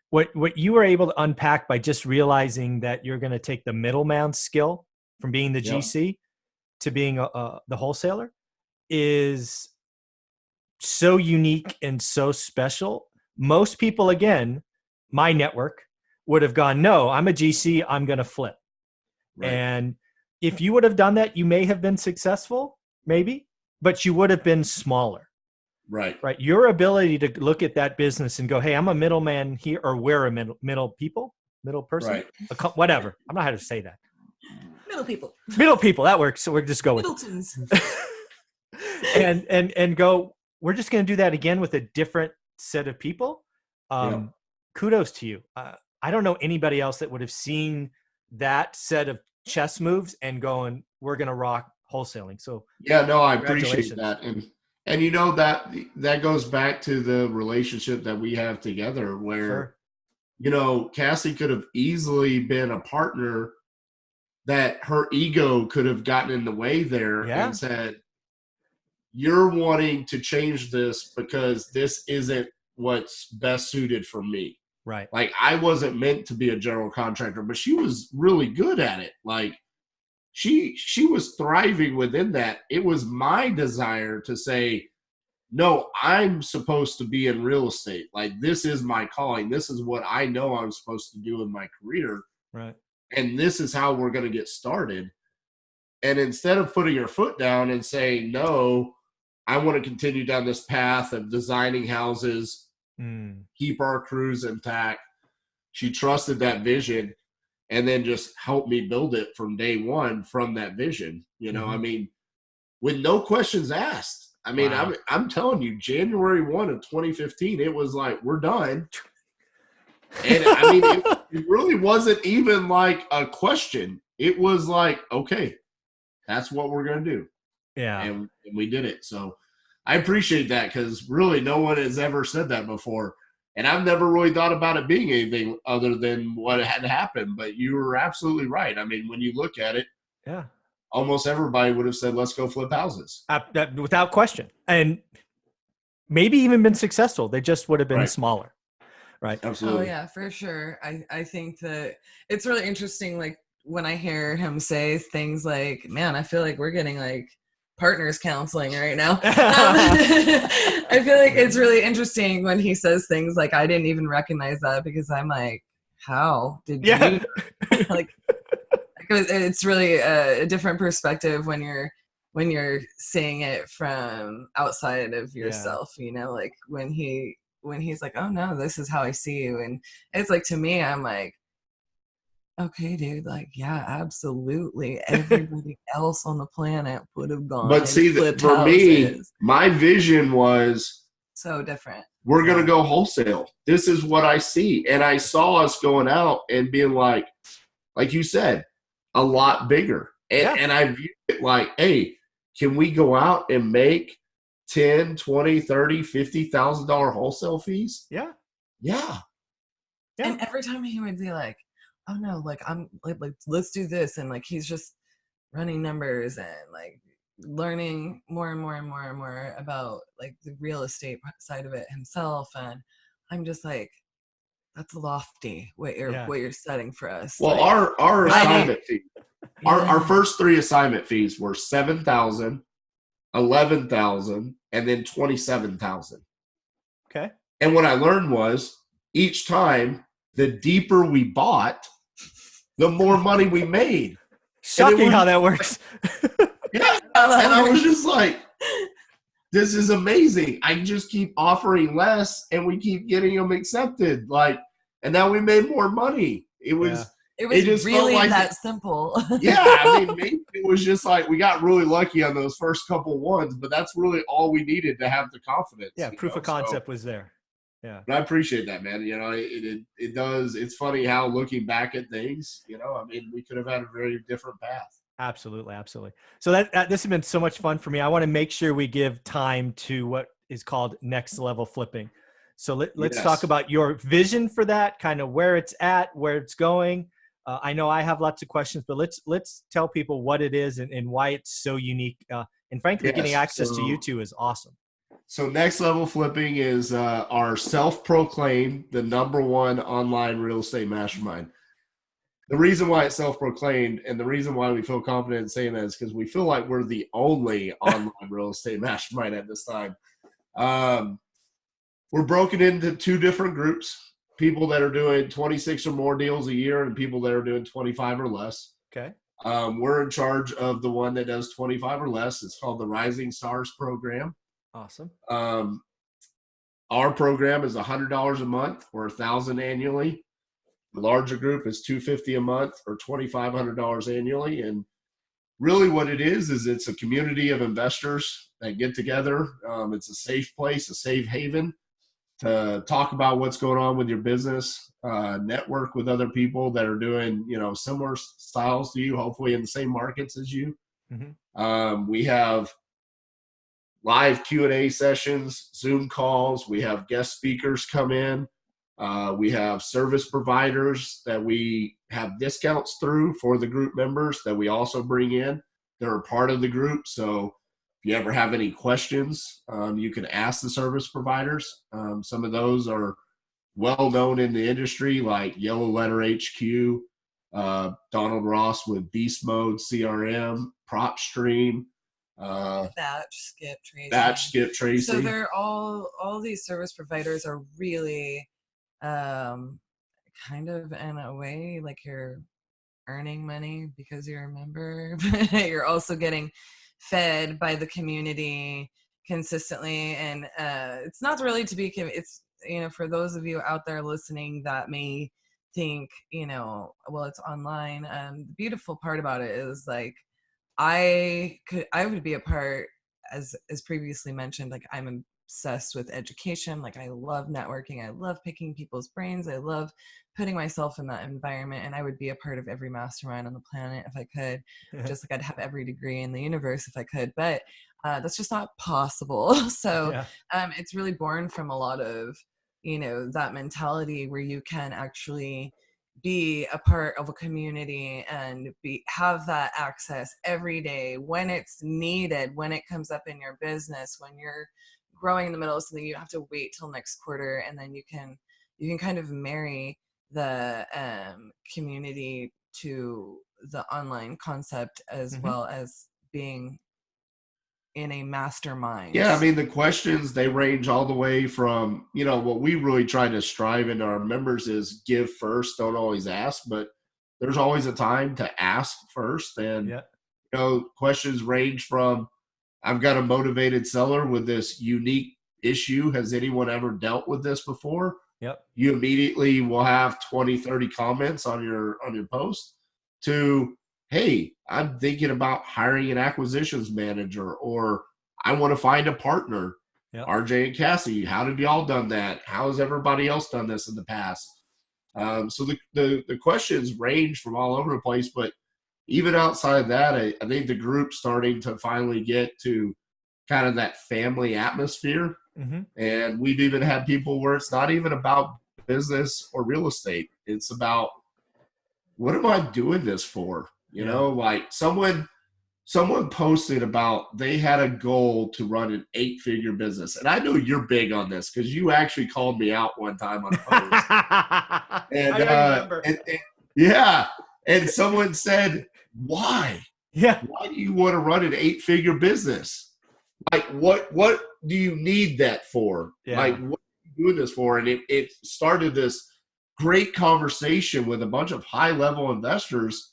Speaker 1: what you were able to unpack by just realizing that you're going to take the middleman skill from being the GC to being the wholesaler, is so unique and so special. Most people, again, my network would have gone, no, I'm a GC, I'm going to flip. Right. And if you would have done that, you may have been successful, maybe, but you would have been smaller.
Speaker 2: Right.
Speaker 1: Right. Your ability to look at that business and go, hey, I'm a middleman here, or we're a middle person,
Speaker 2: right.
Speaker 1: Whatever. I'm not how to say that.
Speaker 3: Middle
Speaker 1: people. That works. So we're just going.
Speaker 3: Middletons.
Speaker 1: and go, we're just going to do that again with a different set of people. Kudos to you. I don't know anybody else that would have seen that set of chess moves and going, we're going to rock wholesaling. So
Speaker 2: I appreciate that. And you know, that goes back to the relationship that we have together where, you know, Cassie could have easily been a partner that her ego could have gotten in the way there and said, you're wanting to change this because this isn't what's best suited for me.
Speaker 1: Right.
Speaker 2: Like, I wasn't meant to be a general contractor, but she was really good at it. Like, she was thriving within that. It was my desire to say, no, I'm supposed to be in real estate. Like, this is my calling. This is what I know I'm supposed to do in my career.
Speaker 1: Right.
Speaker 2: And this is how we're going to get started. And instead of putting her foot down and saying, no, I want to continue down this path of designing houses, keep our crews intact, she trusted that vision and then just helped me build it from day one from that vision. You know, I mean, with no questions asked. I mean, I'm telling you, January 1 of 2015, it was like, we're done. And I mean, it really wasn't even like a question. It was like, okay, that's what we're going to do.
Speaker 1: Yeah.
Speaker 2: And we did it. So I appreciate that, because really no one has ever said that before. And I've never really thought about it being anything other than what had happened. But you were absolutely right. I mean, when you look at it, almost everybody would have said, let's go flip houses.
Speaker 1: Without question. And maybe even been successful. They just would have been smaller. Right.
Speaker 2: Absolutely.
Speaker 3: Oh, yeah, for sure. I think that it's really interesting. Like, when I hear him say things like, man, I feel like we're getting like partners counseling right now. I feel like it's really interesting when he says things like, I didn't even recognize that, because I'm like, how did you like, it's really a different perspective when you're seeing it from outside of yourself, you know, like when he's like, oh no, this is how I see you. And it's like, to me, I'm like, okay, dude, like, yeah, absolutely. Everybody else on the planet would have gone.
Speaker 2: But see, for me, my vision was
Speaker 3: so different.
Speaker 2: We're going to go wholesale. This is what I see. And I saw us going out and being like you said, a lot bigger. And I viewed it like, hey, can we go out and make $10, $20, $30, $50,000 wholesale fees?
Speaker 1: Yeah.
Speaker 3: And every time he would be like, oh no, like, I'm like let's do this, and like he's just running numbers and like learning more and more and more and more about like the real estate side of it himself, and I'm just like, that's lofty what you're setting for us.
Speaker 2: Well, like, our assignment fee, our first 3 assignment fees were $7,000, $11,000, and then $27,000.
Speaker 1: Okay.
Speaker 2: And what I learned was, each time, the deeper we bought, the more money we made.
Speaker 1: Shocking how that works.
Speaker 2: Yeah. And I was just like, this is amazing. I just keep offering less and we keep getting them accepted. Like, and now we made more money. It was
Speaker 3: just really like that simple.
Speaker 2: Yeah. I mean, maybe it was just like, we got really lucky on those first couple ones, but that's really all we needed to have the confidence.
Speaker 1: Yeah. Proof of concept was there. Yeah.
Speaker 2: But I appreciate that, man. You know, it does. It's funny how, looking back at things, you know, I mean, we could have had a very different path.
Speaker 1: Absolutely. Absolutely. So that this has been so much fun for me. I want to make sure we give time to what is called next level flipping. So let's talk about your vision for that, kind of where it's at, where it's going. I know I have lots of questions, but let's tell people what it is and why it's so unique. And frankly, getting access to you two is awesome.
Speaker 2: So Next Level Flipping is our self-proclaimed the #1 online real estate mastermind. the reason why it's self-proclaimed and the reason why we feel confident in saying that is because we feel like we're the only online real estate mastermind at this time. We're broken into two different groups, people that are doing 26 or more deals a year and people that are doing 25 or less.
Speaker 1: Okay.
Speaker 2: We're in charge of the one that does 25 or less. It's called the Rising Stars program.
Speaker 1: Awesome.
Speaker 2: Our program is $100 a month or $1,000 annually. The larger group is $250 a month or $2,500 annually. And really what it is it's a community of investors that get together. It's a safe place, a safe haven to talk about what's going on with your business, network with other people that are doing, similar styles to you, hopefully in the same markets as you. Mm-hmm. We have live Q&A sessions, Zoom calls. We have guest speakers come in. We have service providers that we have discounts through for the group members that we also bring in. They're a part of the group. So if you ever have any questions, you can ask the service providers. Some of those are well known in the industry, like Yellow Letter HQ, Donald Ross with Beast Mode CRM, PropStream, Batch Skip Tracy.
Speaker 3: So they're all these service providers are really kind of in a way like you're earning money because you're a member, but you're also getting fed by the community consistently. And it's not really to be, it's, for those of you out there listening that may think, well, it's online. The beautiful part about it is like, I would be a part, as previously mentioned, like I'm obsessed with education. Like I love networking. I love picking people's brains. I love putting myself in that environment. And I would be a part of every mastermind on the planet if I could, just like I'd have every degree in the universe if I could, but that's just not possible. So it's really born from a lot of, that mentality where you can actually be a part of a community and have that access every day when it's needed, when it comes up in your business, when you're growing in the middle of something. You don't have to wait till next quarter, and then you can kind of marry the community to the online concept as well as being in a mastermind.
Speaker 2: Yeah, I mean, the questions, they range all the way from, what we really try to strive into our members is give first, don't always ask, but there's always a time to ask first. And, questions range from, I've got a motivated seller with this unique issue. Has anyone ever dealt with this before?
Speaker 1: Yep.
Speaker 2: You immediately will have 20, 30 comments on your post to, hey, I'm thinking about hiring an acquisitions manager, or I want to find a partner.
Speaker 1: Yep.
Speaker 2: RJ and Cassi, how have y'all done that? How has everybody else done this in the past? So the questions range from all over the place, but even outside of that, I think the group's starting to finally get to kind of that family atmosphere. Mm-hmm. And we've even had people where it's not even about business or real estate. It's about, what am I doing this for? Like someone posted about they had a goal to run an 8-figure business. And I know you're big on this because you actually called me out one time on a post. And,
Speaker 1: I remember.
Speaker 2: And someone said, why?
Speaker 1: Yeah.
Speaker 2: Why do you want to run an 8-figure business? Like, what do you need that for?
Speaker 1: Yeah.
Speaker 2: Like, what are you doing this for? And it started this great conversation with a bunch of high-level investors,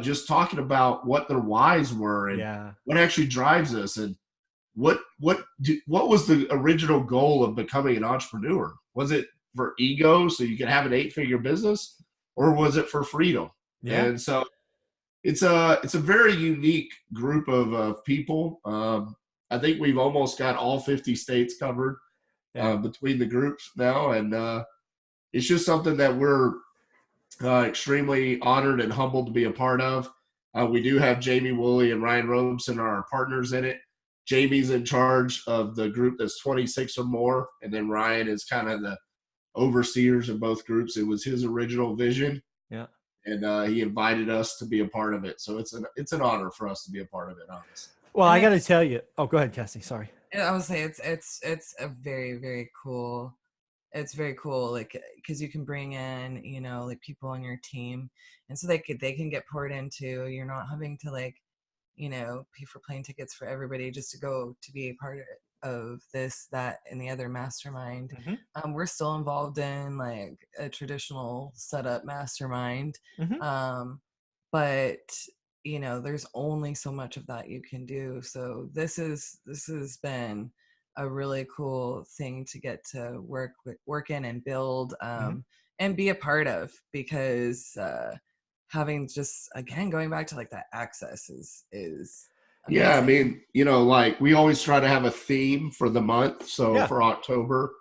Speaker 2: just talking about what their whys were and what actually drives us, and what was the original goal of becoming an entrepreneur? Was it for ego so you could have an 8-figure business, or was it for freedom?
Speaker 1: Yeah.
Speaker 2: And so it's a very unique group of people. I think we've almost got all 50 states covered between the groups now, and it's just something that we're extremely honored and humbled to be a part of. We do have Jamie Woolley and Ryan Robeson are our partners in it. Jamie's in charge of the group that's 26 or more, and then Ryan is kind of the overseers of both groups. It was his original vision, and he invited us to be a part of it. So it's an honor for us to be a part of it, honestly.
Speaker 1: Well, I got to tell you. Oh, go ahead, Cassie. Sorry.
Speaker 3: I would say it's a very, very cool it's very cool, like, because you can bring in, you know, like people on your team, and so they can get poured into. You're not having to, like, you know, pay for plane tickets for everybody just to go to be a part of this, that, and the other mastermind. We're still involved in like a traditional setup mastermind, but you know, there's only so much of that you can do. So this has been a really cool thing to get to work in and build, and be a part of, because having, just again going back to like that access is amazing.
Speaker 2: Yeah, I mean, you know, like we always try to have a theme for the month. So for October,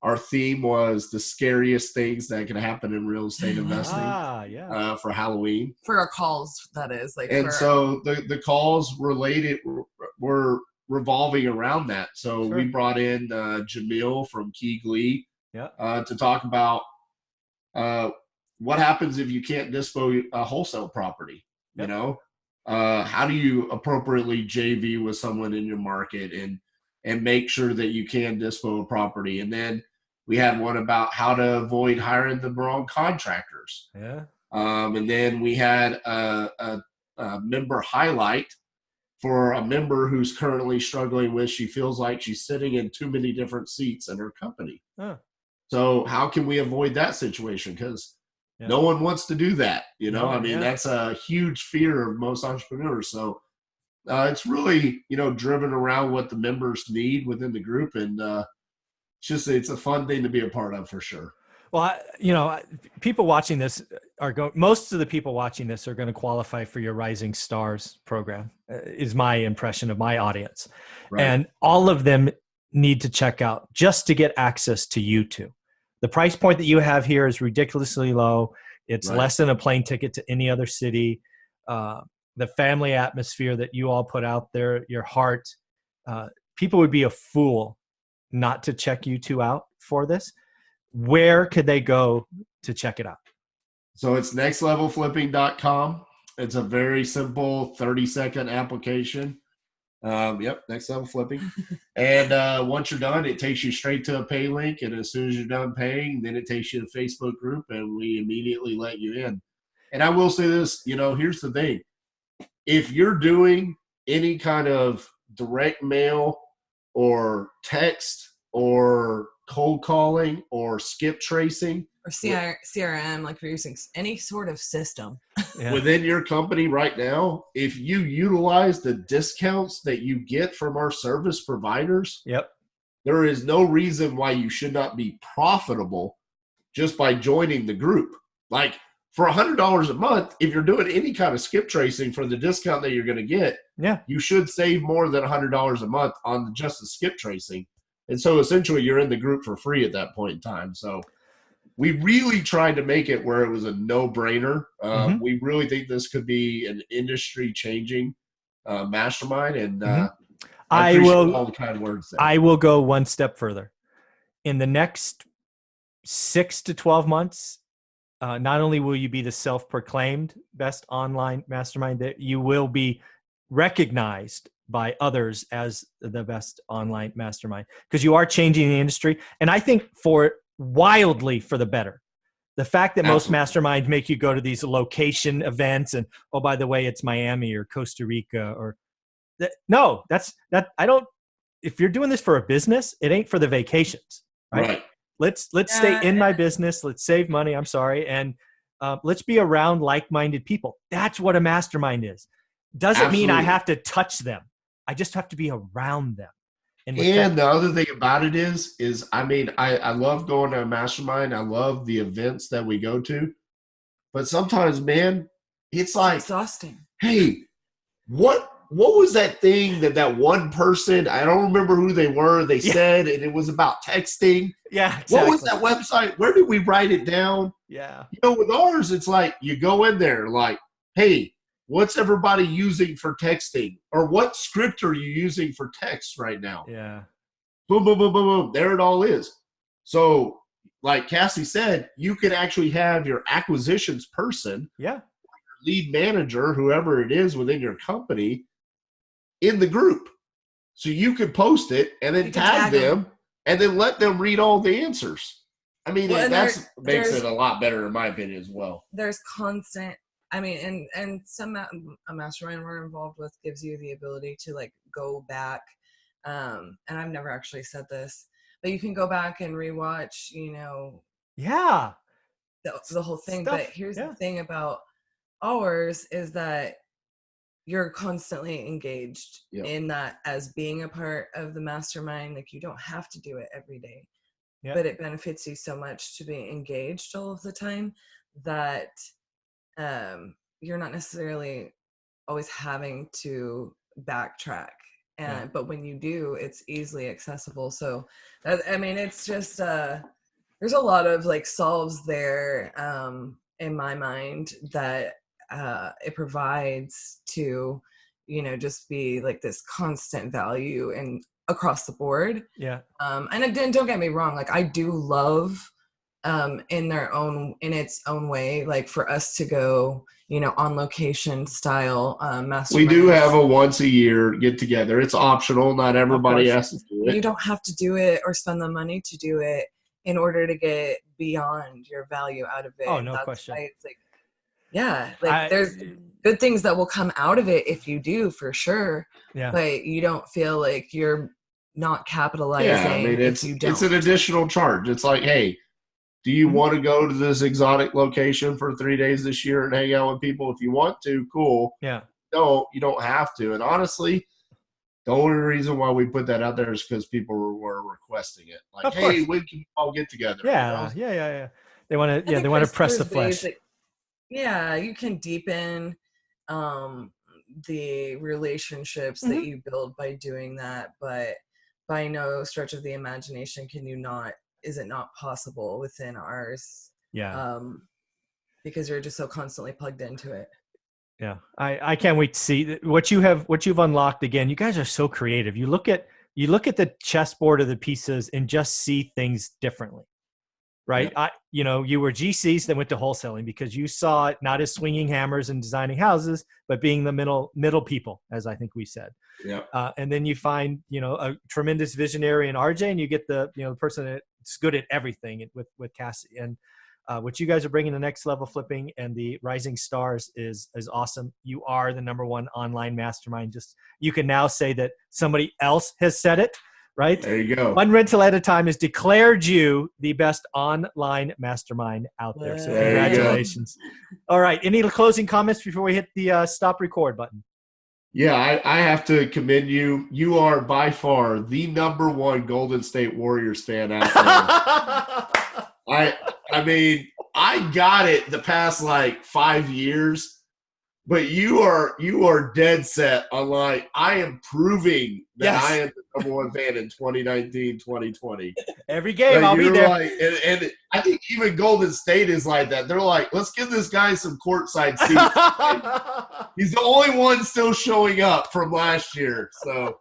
Speaker 2: our theme was the scariest things that can happen in real estate investing. For Halloween.
Speaker 3: For our calls, that is. Like,
Speaker 2: and so the calls related were revolving around that. So we brought in Jamil from Key Glee to talk about what happens if you can't dispo a wholesale property. You know, how do you appropriately JV with someone in your market and make sure that you can dispo a property? And then we had one about how to avoid hiring the wrong contractors. And then we had a member highlight for a member who's currently struggling with, she feels like she's sitting in too many different seats in her company. So how can we avoid that situation? Because no one wants to do that. You know, I mean, that's a huge fear of most entrepreneurs. So it's really, you know, driven around what the members need within the group. And it's a fun thing to be a part of for sure.
Speaker 1: Well, you know, people watching this most of the people watching this are going to qualify for your Rising Stars program, is my impression of my audience. And all of them need to check out just to get access to you two. The price point that you have here is ridiculously low. It's less than a plane ticket to any other city. The family atmosphere that you all put out there, your heart, people would be a fool not to check you two out for this. Where could they go to check it out?
Speaker 2: So it's nextlevelflipping.com. It's a very simple 30-second application. Next level flipping. And once you're done, it takes you straight to a pay link. And as soon as you're done paying, then it takes you to a Facebook group and we immediately let you in. And I will say this, you know, here's the thing. If you're doing any kind of direct mail or text or cold calling or skip tracing
Speaker 3: or CRM, like we're using any sort of system
Speaker 2: within your company right now, if you utilize the discounts that you get from our service providers, there is no reason why you should not be profitable just by joining the group. Like for $100 a month, if you're doing any kind of skip tracing for the discount that you're going to get, you should save more than $100 a month on just the skip tracing. And so essentially you're in the group for free at that point in time. So we really tried to make it where it was a no-brainer. We really think this could be an industry-changing mastermind. And I appreciate all the kind words there.
Speaker 1: I will go one step further. In the next 6 to 12 months, not only will you be the self-proclaimed best online mastermind, that you will be recognized by others as the best online mastermind, because you are changing the industry. And I think wildly for the better. The fact that most masterminds make you go to these location events and, oh, by the way, it's Miami or Costa Rica or if you're doing this for a business, it ain't for the vacations, right? Let's stay in my business. Let's save money. I'm sorry. And let's be around like-minded people. That's what a mastermind is. Doesn't mean I have to touch them. I just have to be around them.
Speaker 2: And the other thing about it is I mean, I love going to a mastermind. I love the events that we go to. But sometimes, man, it's like
Speaker 3: exhausting.
Speaker 2: Hey, what was that thing that one person, I don't remember who they were, they said, and it was about texting.
Speaker 1: Exactly.
Speaker 2: What was that website? Where did we write it down? You know, with ours, it's like you go in there like, hey, what's everybody using for texting? Or what script are you using for text right now? Boom, boom, boom, boom, boom. There it all is. So like Cassie said, you could actually have your acquisitions person, your lead manager, whoever it is within your company, in the group. So you could post it and then tag them and then let them read all the answers. I mean,
Speaker 3: Well,
Speaker 2: that's makes it a lot better in my opinion as well.
Speaker 3: There's constant, I mean, and a mastermind we're involved with gives you the ability to like go back. And I've never actually said this, but you can go back and rewatch, you know,
Speaker 1: Yeah.
Speaker 3: the whole thing.
Speaker 1: Stuff.
Speaker 3: But here's the thing about ours is that you're constantly engaged in that as being a part of the mastermind. Like you don't have to do it every day, but it benefits you so much to be engaged all of the time that you're not necessarily always having to backtrack. But when you do, it's easily accessible. So I mean, it's just there's a lot of like solves there in my mind that it provides to, you know, just be like this constant value and across the board. And don't get me wrong, like I do love in its own way, like for us to go, you know, on location style masterminds.
Speaker 2: We do have a once a year get together. It's optional. Not everybody has to do it.
Speaker 3: You don't have to do it or spend the money to do it in order to get beyond your value out of it.
Speaker 1: Oh, no question.
Speaker 3: It's like, there's good things that will come out of it if you do, for sure. But you don't feel like you're not capitalizing.
Speaker 2: I mean, it's an additional charge. It's like, hey, do you want to go to this exotic location for 3 days this year and hang out with people? If you want to, cool. No, you don't have to. And honestly, the only reason why we put that out there is because people were requesting it. Like, hey, when can we all get together?
Speaker 1: Yeah. They want to, they want to press the flesh.
Speaker 3: You can deepen the relationships that you build by doing that, but by no stretch of the imagination is it not possible within ours? Because you're just so constantly plugged into it.
Speaker 1: I can't wait to see what you've unlocked. Again, you guys are so creative. You look at the chessboard of the pieces and just see things differently, right? You were GCs that went to wholesaling because you saw it not as swinging hammers and designing houses, but being the middle people, as I think we said. And then you find, a tremendous visionary in RJ, and you get the person that's good at everything with Cassi. And what you guys are bringing to next level flipping and the rising stars is awesome. You are the #1 online mastermind. Just, you can now say that somebody else has said it, right?
Speaker 2: There you go.
Speaker 1: One rental at a time has declared you the best online mastermind out there. So congratulations. All right. Any closing comments before we hit the stop record button?
Speaker 2: Yeah, I have to commend you. You are by far the #1 Golden State Warriors fan out there. I mean, I got it the past like 5 years, but you are dead set on like, I am proving that I am the #1 fan in 2019, 2020.
Speaker 1: Every game I'll be there.
Speaker 2: Like, and I think even Golden State is like that. They're like, let's give this guy some courtside seats. He's the only one still showing up from last year. So.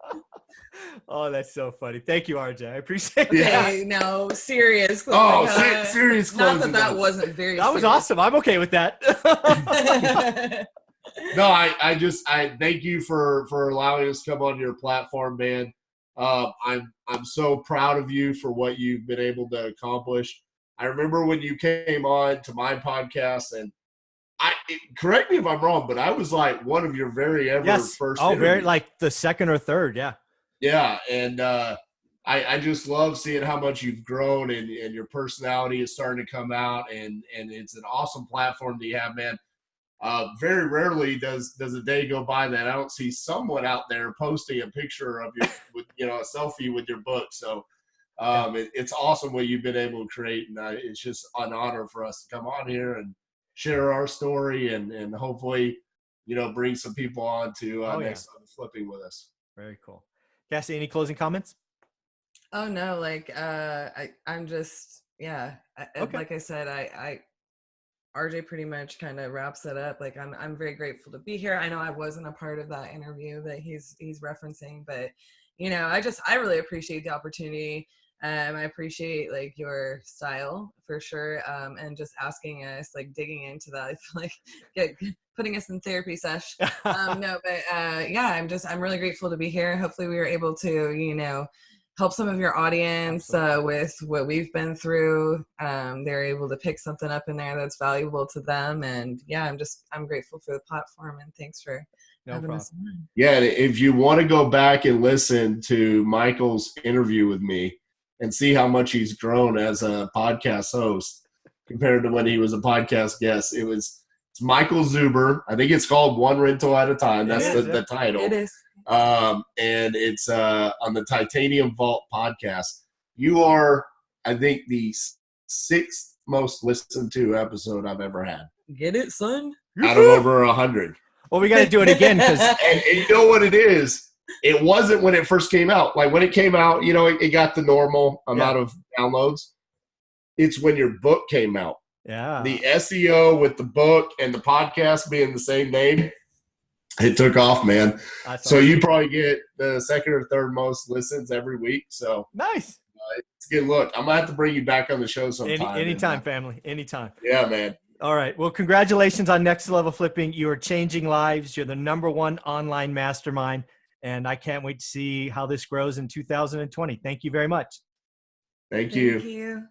Speaker 1: Oh, that's so funny. Thank you, RJ. I appreciate it.
Speaker 3: Okay, no, serious.
Speaker 2: Serious closing.
Speaker 3: Not that wasn't very
Speaker 1: That was awesome. I'm okay with that.
Speaker 2: No, I thank you for allowing us to come on your platform, man. I'm so proud of you for what you've been able to accomplish. I remember when you came on to my podcast, and correct me if I'm wrong, but I was like one of your very first interviews.
Speaker 1: Very like the second or third,
Speaker 2: Yeah, and I just love seeing how much you've grown and your personality is starting to come out, and it's an awesome platform that you have, man. Very rarely does a day go by that I don't see someone out there posting a picture of you with a selfie with your book. So it's awesome what you've been able to create, and it's just an honor for us to come on here and share our story and hopefully bring some people on to next level flipping with us.
Speaker 1: Very cool. Cassi, any closing comments?
Speaker 3: Oh no, like I'm just like I said, RJ pretty much kind of wraps it up. Like I'm very grateful to be here. I know I wasn't a part of that interview that he's referencing, but I really appreciate the opportunity. I appreciate like your style for sure, and just asking us, like digging into that. I feel like putting us in therapy sesh. I'm really grateful to be here. Hopefully we were able to help some of your audience with what we've been through. They're able to pick something up in there that's valuable to them. And yeah, I'm grateful for the platform, and thanks for having us on.
Speaker 2: Yeah, and if you want to go back and listen to Michael's interview with me and see how much he's grown as a podcast host compared to when he was a podcast guest, it's Michael Zuber. I think it's called One Rental at a Time. That's the title.
Speaker 3: It is.
Speaker 2: And it's on the Titanium Vault podcast. You are, I think, the 6th most listened to episode I've ever had.
Speaker 3: Get it, son?
Speaker 2: Out of over 100.
Speaker 1: Well, we got to do it again.
Speaker 2: And you know what it is? It wasn't when it first came out. Like when it came out, it got the normal amount of downloads. It's when your book came out.
Speaker 1: Yeah.
Speaker 2: The SEO with the book and the podcast being the same name, it took off, man. So you probably get the 2nd or 3rd most listens every week. So
Speaker 1: nice.
Speaker 2: It's a good look. I'm going to have to bring you back on the show sometime.
Speaker 1: Anytime, family. Anytime.
Speaker 2: Yeah, man.
Speaker 1: All right. Well, congratulations on Next Level Flipping. You are changing lives. You're the #1 online mastermind. And I can't wait to see how this grows in 2020. Thank you very much.
Speaker 2: Thank you.
Speaker 3: Thank you.